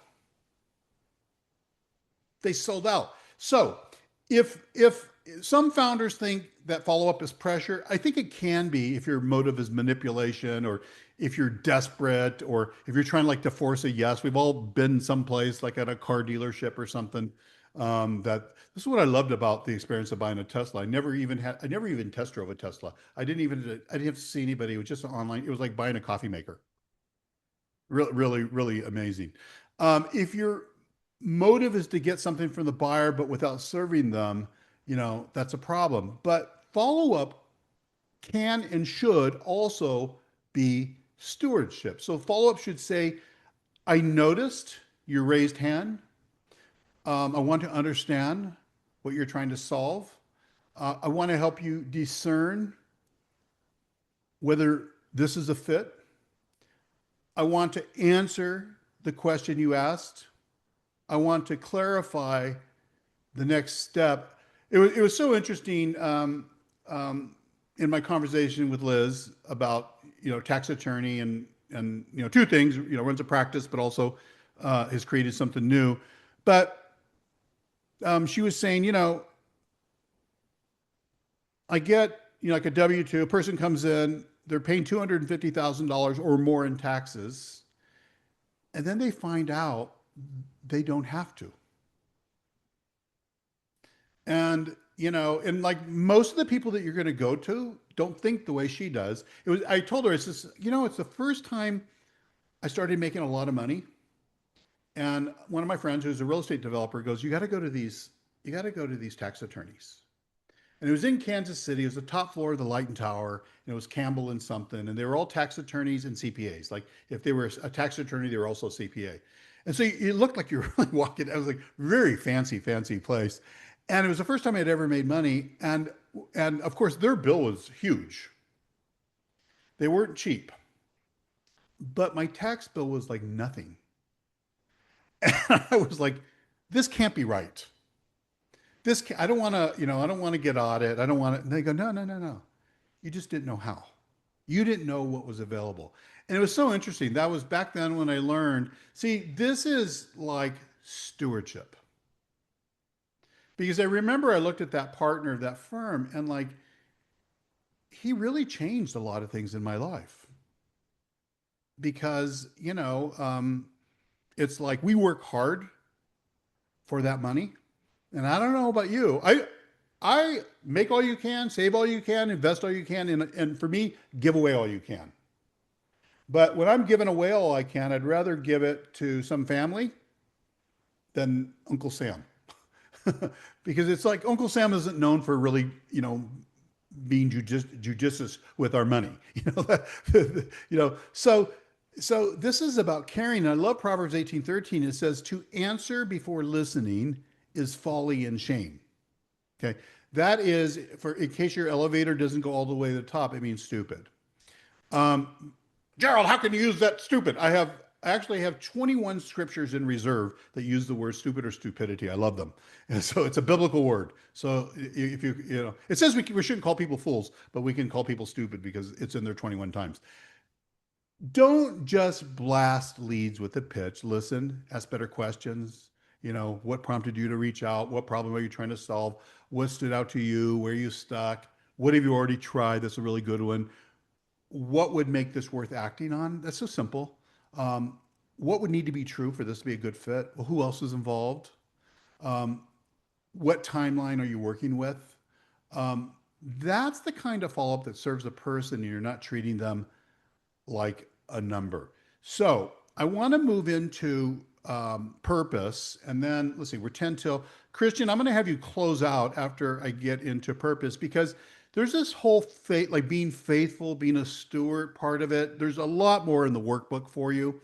They sold out. So if some founders think that follow-up is pressure, I think it can be if your motive is manipulation, or if you're desperate, or if you're trying to force a yes. We've all been someplace like at a car dealership or something. This is what I loved about the experience of buying a Tesla. I never even test drove a Tesla. I didn't have to see anybody. It was just online. It was like buying a coffee maker. Really, really, really amazing. If your motive is to get something from the buyer, but without serving them, that's a problem. But follow-up can and should also be stewardship. So follow-up should say, I noticed your raised hand. I want to understand what you're trying to solve. I want to help you discern whether this is a fit. I want to answer the question you asked. I want to clarify the next step. It was so interesting in my conversation with Liz about tax attorney and two things, runs a practice, but also has created something new. But she was saying, I get like a W-2, a person comes in, they're paying $250,000 or more in taxes, and then they find out they don't have to. And and like most of the people that you're going to go to don't think the way she does. I told her, it's just, it's the first time I started making a lot of money. And one of my friends who's a real estate developer goes, you got to go to these tax attorneys. And it was in Kansas City. It was the top floor of the Light and Tower. And it was Campbell and something. And they were all tax attorneys and CPAs. Like if they were a tax attorney, they were also a CPA. And so it looked like you were really walking. It was like very fancy, fancy place. And it was the first time I'd ever made money. And of course, their bill was huge. They weren't cheap. But my tax bill was like nothing. And I was like, this can't be right. I don't want to, I don't want to get audit. I don't want to. And they go, no, no, no, no. You just didn't know how. You didn't know what was available. And it was so interesting. That was back then when I learned, see, this is like stewardship. Because I remember I looked at that partner of that firm and like, he really changed a lot of things in my life. Because, it's like we work hard for that money. And I don't know about you. I make all you can, save all you can, invest all you can, and for me, give away all you can. But when I'm giving away all I can, I'd rather give it to some family than Uncle Sam. Because it's like Uncle Sam isn't known for really, being judicious with our money. So this is about caring. I love Proverbs 18:13. It says, to answer before listening is folly and shame. Okay. That is, in case your elevator doesn't go all the way to the top, it means stupid. Gerald, how can you use that stupid? I actually have 21 scriptures in reserve that use the word stupid or stupidity. I love them. And so it's a biblical word. So if it says we shouldn't call people fools, but we can call people stupid because it's in there 21 times. Don't just blast leads with a pitch. Listen, ask better questions. What prompted you to reach out? What problem are you trying to solve? What stood out to you? Where are you stuck? What have you already tried? That's a really good one. What would make this worth acting on? That's so simple. What would need to be true for this to be a good fit? Well, who else is involved? What timeline are you working with? That's the kind of follow-up that serves a person and you're not treating them like a number. So I want to move into purpose. And then let's see, we're 10 till. Christian, I'm going to have you close out after I get into purpose, because there's this whole faith, like being faithful, being a steward part of it. There's a lot more in the workbook for you.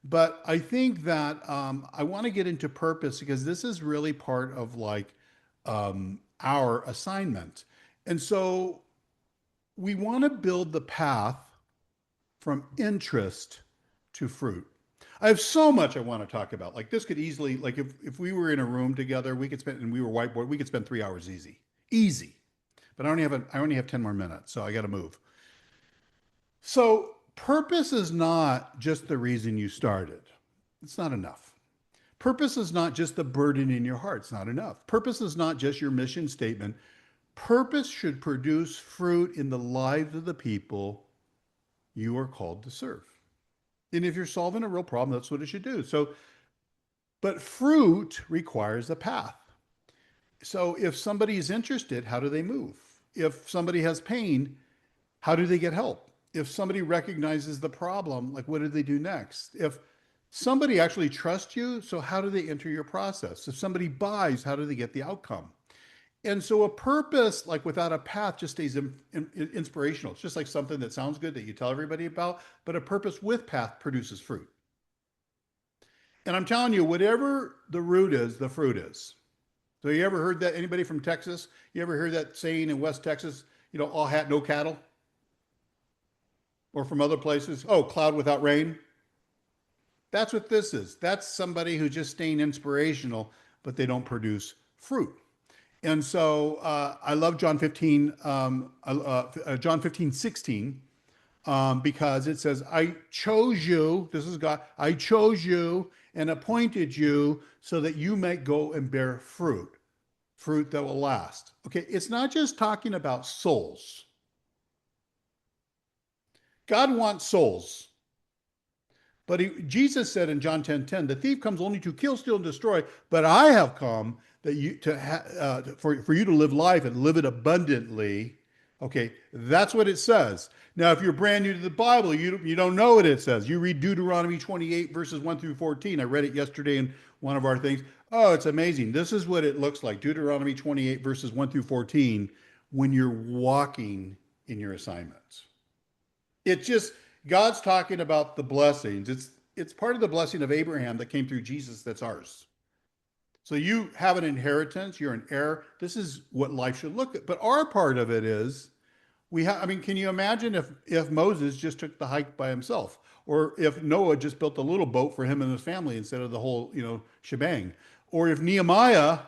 But I think that I want to get into purpose because this is really part of like our assignment. And so we want to build the path from interest to fruit. I have so much I want to talk about. Like this could easily, like if we were in a room together, we could spend, and we were whiteboard, we could spend 3 hours easy. But I only have 10 more minutes, so I got to move. So purpose is not just the reason you started. It's not enough. Purpose is not just the burden in your heart. It's not enough. Purpose is not just your mission statement. Purpose should produce fruit in the lives of the people you are called to serve. And if you're solving a real problem, that's what it should do. So, but fruit requires a path. So if somebody is interested, how do they move? If somebody has pain, how do they get help? If somebody recognizes the problem, like what do they do next? If somebody actually trusts you, so how do they enter your process? If somebody buys, how do they get the outcome? And so a purpose, like without a path, just stays inspirational. It's just like something that sounds good that you tell everybody about, but a purpose with path produces fruit. And I'm telling you, whatever the root is, the fruit is. So you ever heard that? Anybody from Texas? You ever heard that saying in West Texas, all hat, no cattle? Or from other places, oh, cloud without rain? That's what this is. That's somebody who's just staying inspirational, but they don't produce fruit. And so I love John 15, John 15:16, because it says, I chose you, this is God, I chose you and appointed you so that you may go and bear fruit that will last. Okay, it's not just talking about souls. God wants souls. But Jesus said in John 10:10, the thief comes only to kill, steal, and destroy, but I have come that for you to live life and live it abundantly. Okay, that's what it says. Now, if you're brand new to the Bible, you don't know what it says. You read Deuteronomy 28, verses 1 through 14. I read it yesterday in one of our things. Oh, it's amazing. This is what it looks like. Deuteronomy 28, verses 1 through 14. when you're walking in your assignments. It's just, God's talking about the blessings. It's part of the blessing of Abraham that came through Jesus that's ours. So you have an inheritance, you're an heir. This is what life should look at. But our part of it is I mean, can you imagine if Moses just took the hike by himself, or if Noah just built a little boat for him and his family instead of the whole, shebang, or if Nehemiah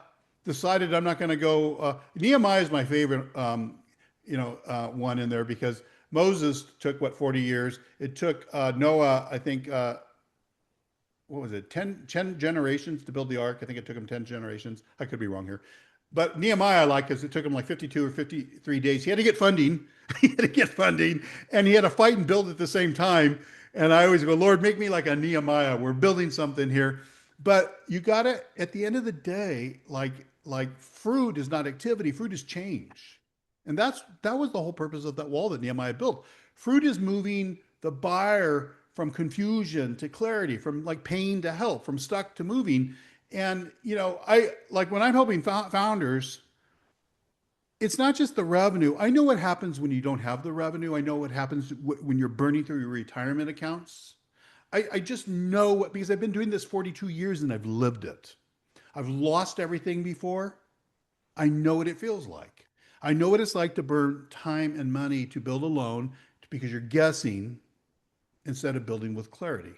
decided I'm not going to go. Nehemiah is my favorite, one in there because Moses took 40 years. It took Noah, I think, what was it, 10 generations to build the ark. I think it took him 10 generations. I could be wrong here. But Nehemiah I like because it took him like 52 or 53 days. He had to get funding. He had to get funding, and he had to fight and build at the same time. And I always go, Lord, make me like a Nehemiah. We're building something here. But you got to, at the end of the day, like fruit is not activity. Fruit is change. And that was the whole purpose of that wall that Nehemiah built. Fruit is moving the buyer from confusion to clarity, from like pain to help, from stuck to moving. And, I like when I'm helping founders, it's not just the revenue. I know what happens when you don't have the revenue. I know what happens when you're burning through your retirement accounts. I just know what, because I've been doing this 42 years and I've lived it. I've lost everything before. I know what it feels like. I know what it's like to burn time and money to build a loan because you're guessing instead of building with clarity.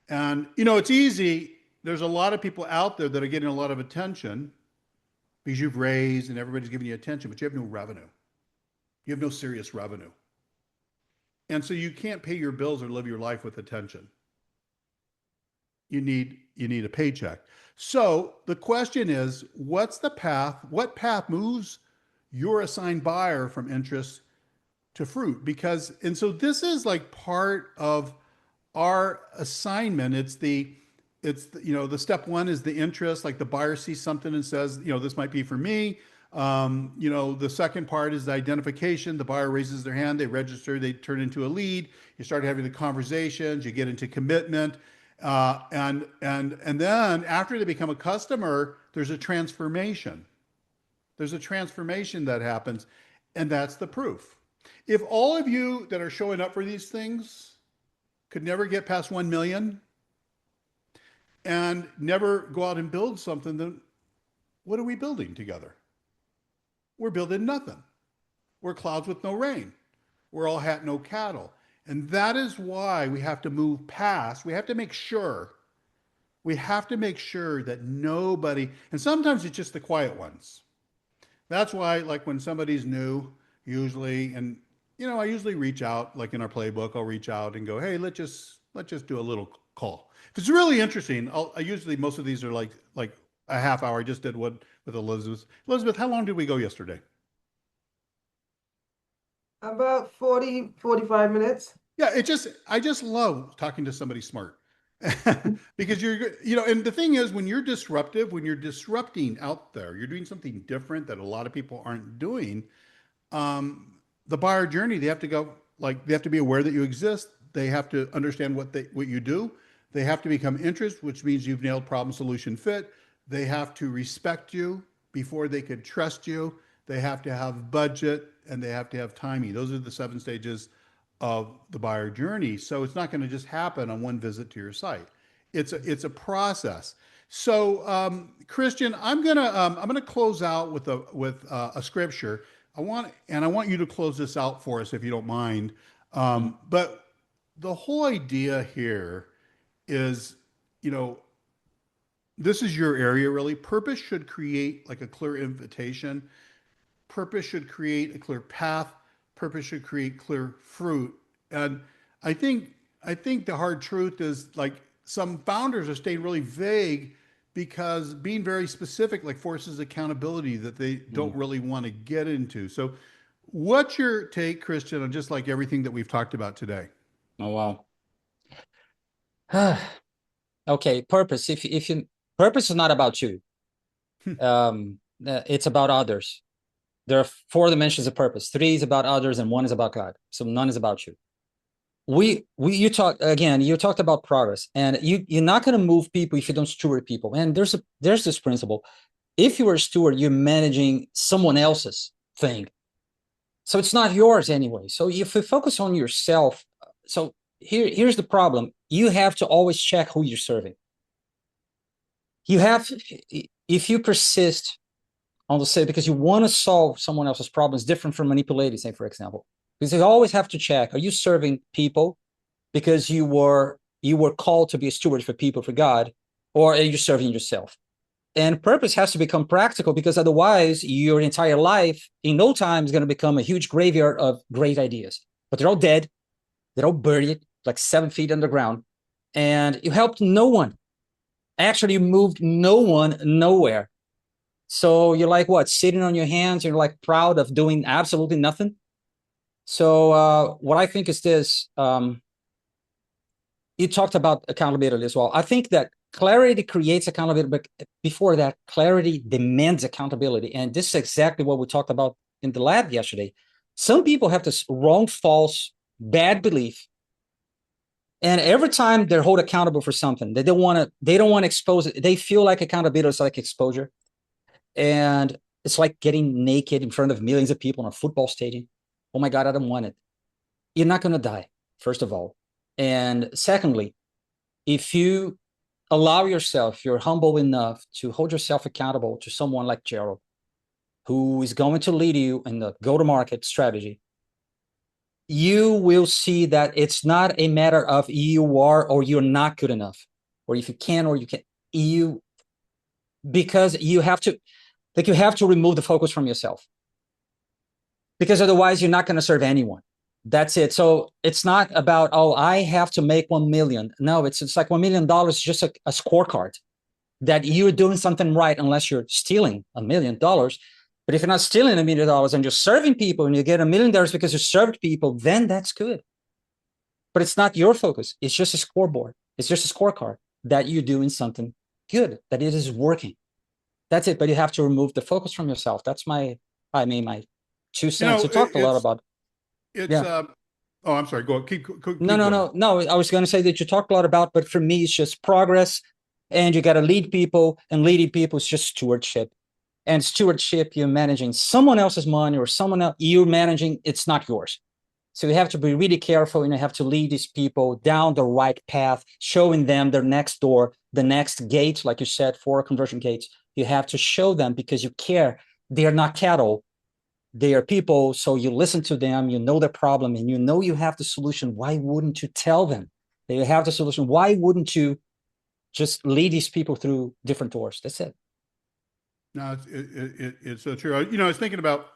And, it's easy. There's a lot of people out there that are getting a lot of attention because you've raised and everybody's giving you attention, but you have no revenue. You have no serious revenue. And so you can't pay your bills or live your life with attention. You need a paycheck. So the question is, what's the path? What path moves your assigned buyer from interest to fruit? And so this is like part of our assignment. It's the step one is the interest, like the buyer sees something and says, this might be for me. The second part is the identification. The buyer raises their hand, they register, they turn into a lead. You start having the conversations, you get into commitment. And then after they become a customer, there's a transformation. There's a transformation that happens, and that's the proof. If all of you that are showing up for these things could never get past 1 million and never go out and build something, then what are we building together? We're building nothing. We're clouds with no rain. We're all hat, no cattle. And that is why we have to move past. We have to make sure that nobody, and sometimes it's just the quiet ones. That's why, like when somebody's new, usually, and I usually reach out, like in our playbook, I'll reach out and go, hey, let's just do a little call. If it's really interesting, I usually, most of these are like a half hour. I just did one with Elizabeth. Elizabeth, how long did we go yesterday? About 40, 45 minutes. Yeah, I just love talking to somebody smart. Because and the thing is, when you're disruptive, when you're disrupting out there, you're doing something different that a lot of people aren't doing. The buyer journey, they have to be aware that you exist. They have to understand what you do. They have to become interest, which means you've nailed problem, solution, fit. They have to respect you before they could trust you. They have to have budget, and they have to have timing. Those are the 7 stages of the buyer journey. So it's not going to just happen on one visit to your site. It's a process. So Christian, I'm gonna close out with a scripture. I want you to close this out for us if you don't mind. But the whole idea here is, this is your area really. Purpose should create like a clear invitation. Purpose should create a clear path. Purpose should create clear fruit. And I think the hard truth is, like, some founders are staying really vague because being very specific like forces accountability that they don't really want to get into. So what's your take, Christian, on just like everything that we've talked about today? Oh, wow. Okay, purpose. If you purpose is not about you. It's about others. There are 4 dimensions of purpose. 3 is about others, and 1 is about God. So none is about you. You talked about progress, and you're not going to move people if you don't steward people. And there's this principle. If you are a steward, you're managing someone else's thing. So it's not yours anyway. So if you focus on yourself, so here's the problem. You have to always check who you're serving. You have, if you persist on the say, because you want to solve someone else's problems, different from manipulating, say, for example, because you always have to check, are you serving people because you were called to be a steward for people, for God, or are you serving yourself? And purpose has to become practical, because otherwise your entire life in no time is going to become a huge graveyard of great ideas, but they're all dead. They're all buried like 7 feet underground, and you helped no one. Actually, you moved no one nowhere. So you're like, what, sitting on your hands? You're like proud of doing absolutely nothing. So what I think is this, you talked about accountability as well. I think that clarity creates accountability, but before that, clarity demands accountability. And this is exactly what we talked about in the lab yesterday. Some people have this wrong, false, bad belief, and every time they're held accountable for something, they don't want to expose it. They feel like accountability is like exposure, and it's like getting naked in front of millions of people in a football stadium. Oh my God, I don't want it. You're not going to die, first of all. And secondly, if you allow yourself, you're humble enough to hold yourself accountable to someone like Gerald, who is going to lead you in the go-to-market strategy, you will see that it's not a matter of you are or you're not good enough, or if you can or you can't. Because you have to, like, you have to remove the focus from yourself, because otherwise you're not going to serve anyone. That's it. So it's not about, oh, I have to make 1 million. No, it's like $1 million is just a scorecard that you're doing something right, unless you're stealing $1 million. But if you're not stealing $1 million and you're serving people and you get $1 million because you served people, then that's good. But it's not your focus. It's just a scoreboard. It's just a scorecard that you're doing something good, that it is working. That's it. But you have to remove the focus from yourself. That's my 2 cents. You talked a lot about. Oh, I'm sorry. Go keep No. I was going to say that you talked a lot about, but for me, it's just progress, and you got to lead people, and leading people is just stewardship. And stewardship, you're managing someone else's money, or someone else you're managing. It's not yours. So you have to be really careful, and you have to lead these people down the right path, showing them their next door, the next gate, like you said, for conversion gates. You have to show them, because you care. They are not cattle. They are people. So you listen to them, you know their problem, and you know you have the solution. Why wouldn't you tell them that you have the solution? Why wouldn't you just lead these people through different doors? That's it. No, it's so true. I was thinking about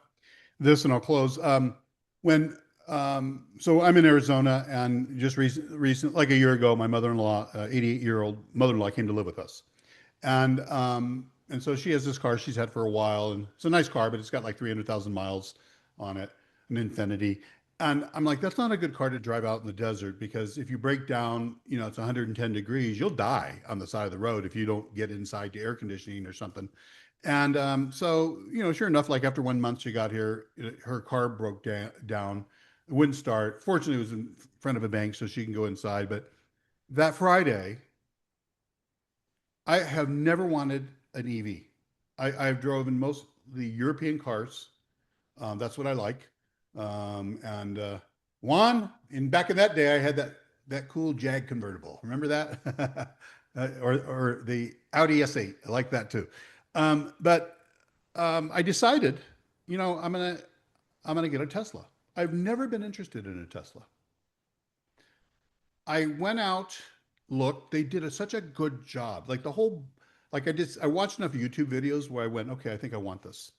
this, and I'll close. So I'm in Arizona, and just recent, like a year ago, my mother-in-law, 88-year-old mother-in-law, came to live with us. And so she has this car she's had for a while, and it's a nice car, but it's got like 300,000 miles on it, an Infiniti. And I'm like, that's not a good car to drive out in the desert, because if you break down, it's 110 degrees, you'll die on the side of the road if you don't get inside to air conditioning or something. And so, sure enough, like after 1 month she got here, her car broke down. It wouldn't start. Fortunately, it was in front of a bank, so she can go inside. But that Friday, I have never wanted an EV. I've driven most of the European cars. That's what I like. And Juan, back in that day, I had that cool Jag convertible. Remember that? or the Audi S8. I like that too. But I decided, I'm gonna get a Tesla. I've never been interested in a Tesla. I went out, looked. They did such a good job. Like I watched enough YouTube videos where I went, okay, I think I want this.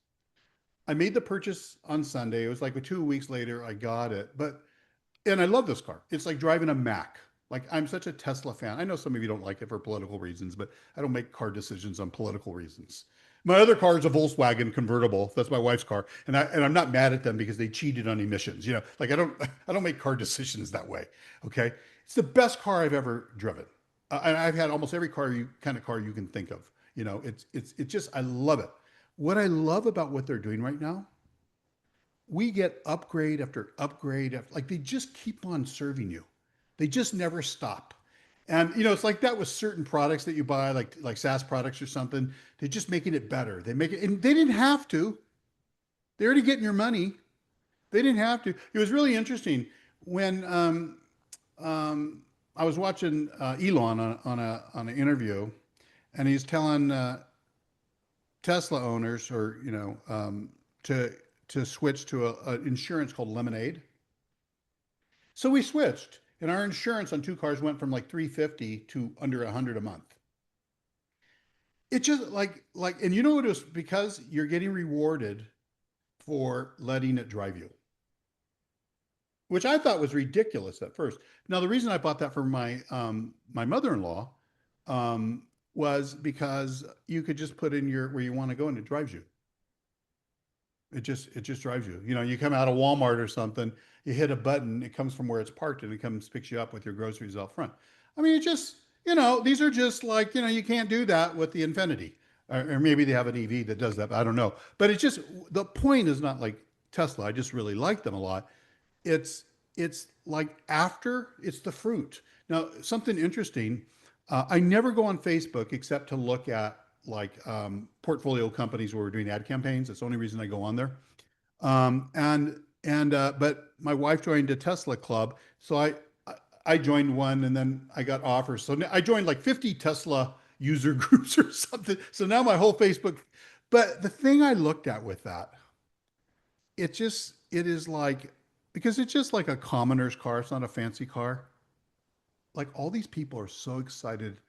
I made the purchase on Sunday. It was like 2 weeks later, I got it. And I love this car. It's like driving a Mac. Like, I'm such a Tesla fan. I know some of you don't like it for political reasons, but I don't make car decisions on political reasons. My other car is a Volkswagen convertible. That's my wife's car, and I'm not mad at them because they cheated on emissions. Like I don't make car decisions that way. Okay, it's the best car I've ever driven, and I've had almost every kind of car you can think of. It's just, I love it. What I love about what they're doing right now, we get upgrade after upgrade, like they just keep on serving you. They just never stop. And it's like that with certain products that you buy, like SaaS products or something. They're just making it better. They make it, and they didn't have to. They're already getting your money. They didn't have to. It was really interesting when I was watching Elon on an interview, and he's telling Tesla owners, or to switch to an insurance called Lemonade. So we switched, and our insurance on two cars went from like 350 to under 100 a month. It just and you know what it was, because you're getting rewarded for letting it drive you, which I thought was ridiculous at first. Now, the reason I bought that for my mother-in-law was because you could just put in where you want to go, and it drives you. It just drives you. You come out of Walmart or something, you hit a button, it comes from where it's parked, and it comes picks you up with your groceries out front. I mean, it just, these are just like, you can't do that with the Infinity, or maybe they have an EV that does that. I don't know. But it's just, the point is not like Tesla. I just really like them a lot. It's like it's the fruit. Now, something interesting. I never go on Facebook except to look at portfolio companies where we're doing ad campaigns. That's the only reason I go on there. But my wife joined a Tesla club, so I joined one, and then I got offers. So I joined like 50 Tesla user groups or something. So now my whole Facebook. But the thing I looked at with that, it is like, because it's just like a commoner's car. It's not a fancy car. Like, all these people are so excited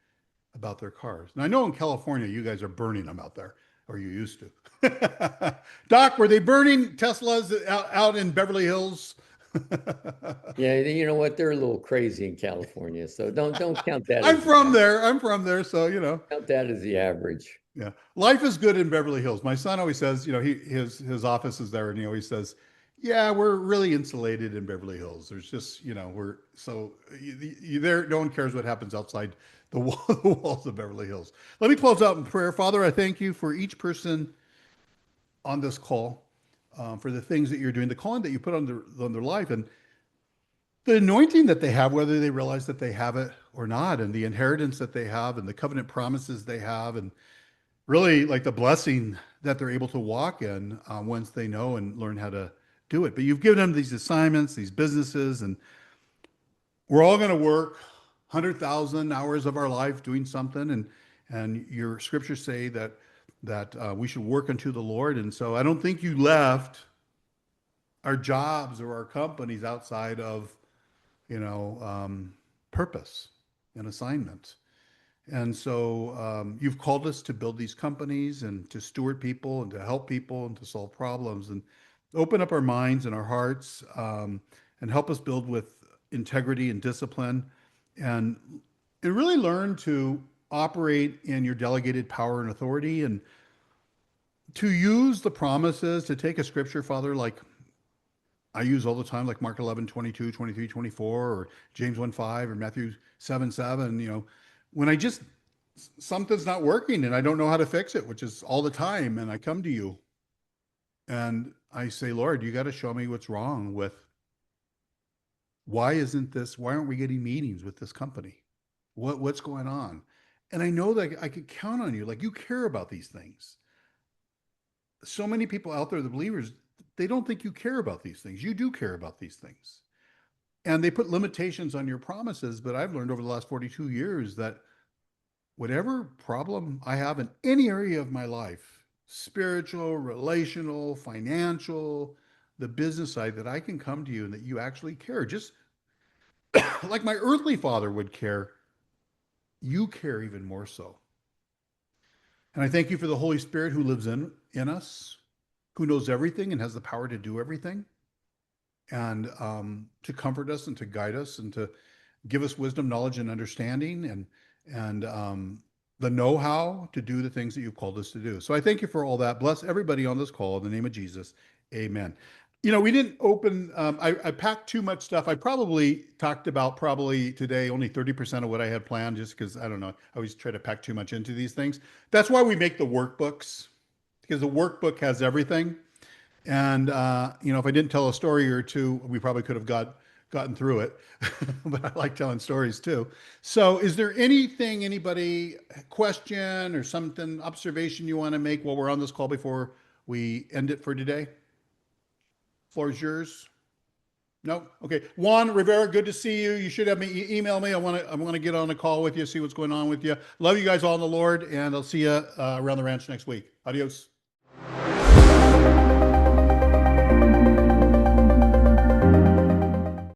about their cars. And I know in California, you guys are burning them out there, or you used to. Doc, were they burning Teslas out in Beverly Hills? Yeah, you know what? They're a little crazy in California, so don't count that. I'm from there, so count that as the average. Yeah, life is good in Beverly Hills. My son always says, his office is there, and he always says, "Yeah, we're really insulated in Beverly Hills. There's just, we're so you there. No one cares what happens outside the walls of Beverly Hills." Let me close out in prayer. Father, I thank you for each person on this call, for the things that you're doing, the calling that you put on their life, and the anointing that they have, whether they realize that they have it or not, and the inheritance that they have, and the covenant promises they have, and really like the blessing that they're able to walk in once they know and learn how to do it. But you've given them these assignments, these businesses, and we're all going to work 100,000 hours of our life doing something. And your scriptures say that we should work unto the Lord. And so I don't think you left our jobs or our companies outside of, purpose and assignment. And so you've called us to build these companies and to steward people and to help people and to solve problems, and open up our minds and our hearts, and help us build with integrity and discipline, and really learn to operate in your delegated power and authority, and to use the promises, to take a scripture, Father, like I use all the time, like Mark 11, 22, 23, 24, or James 1:5, or Matthew 7:7, when something's not working and I don't know how to fix it, which is all the time. And I come to you and I say, Lord, you got to show me what's wrong with, why aren't we getting meetings with this company? What's going on? And I know that I could count on you. Like, you care about these things. So many people out there, the believers, they don't think you care about these things. You do care about these things. And they put limitations on your promises. But I've learned over the last 42 years that whatever problem I have in any area of my life, spiritual, relational, financial, the business side, that I can come to you and that you actually care. Just like my earthly father would care, you care even more so. And I thank you for the Holy Spirit who lives in us, who knows everything and has the power to do everything, and to comfort us and to guide us and to give us wisdom, knowledge, and understanding, and the know-how to do the things that you've called us to do. So I thank you for all that. Bless everybody on this call in the name of Jesus. Amen. We didn't open, I packed too much stuff. I probably talked about today only 30% of what I had planned, just because, I don't know, I always try to pack too much into these things. That's why we make the workbooks, because the workbook has everything. And, if I didn't tell a story or two, we probably could have gotten through it, but I like telling stories too. So is there anything, anybody question or something, observation you want to make while we're on this call before we end it for today? Floor is yours. No? Okay. Juan Rivera, good to see you. You should have me email me. I want to get on a call with you, see what's going on with you. Love you guys all in the Lord, and I'll see you around the ranch next week. Adios.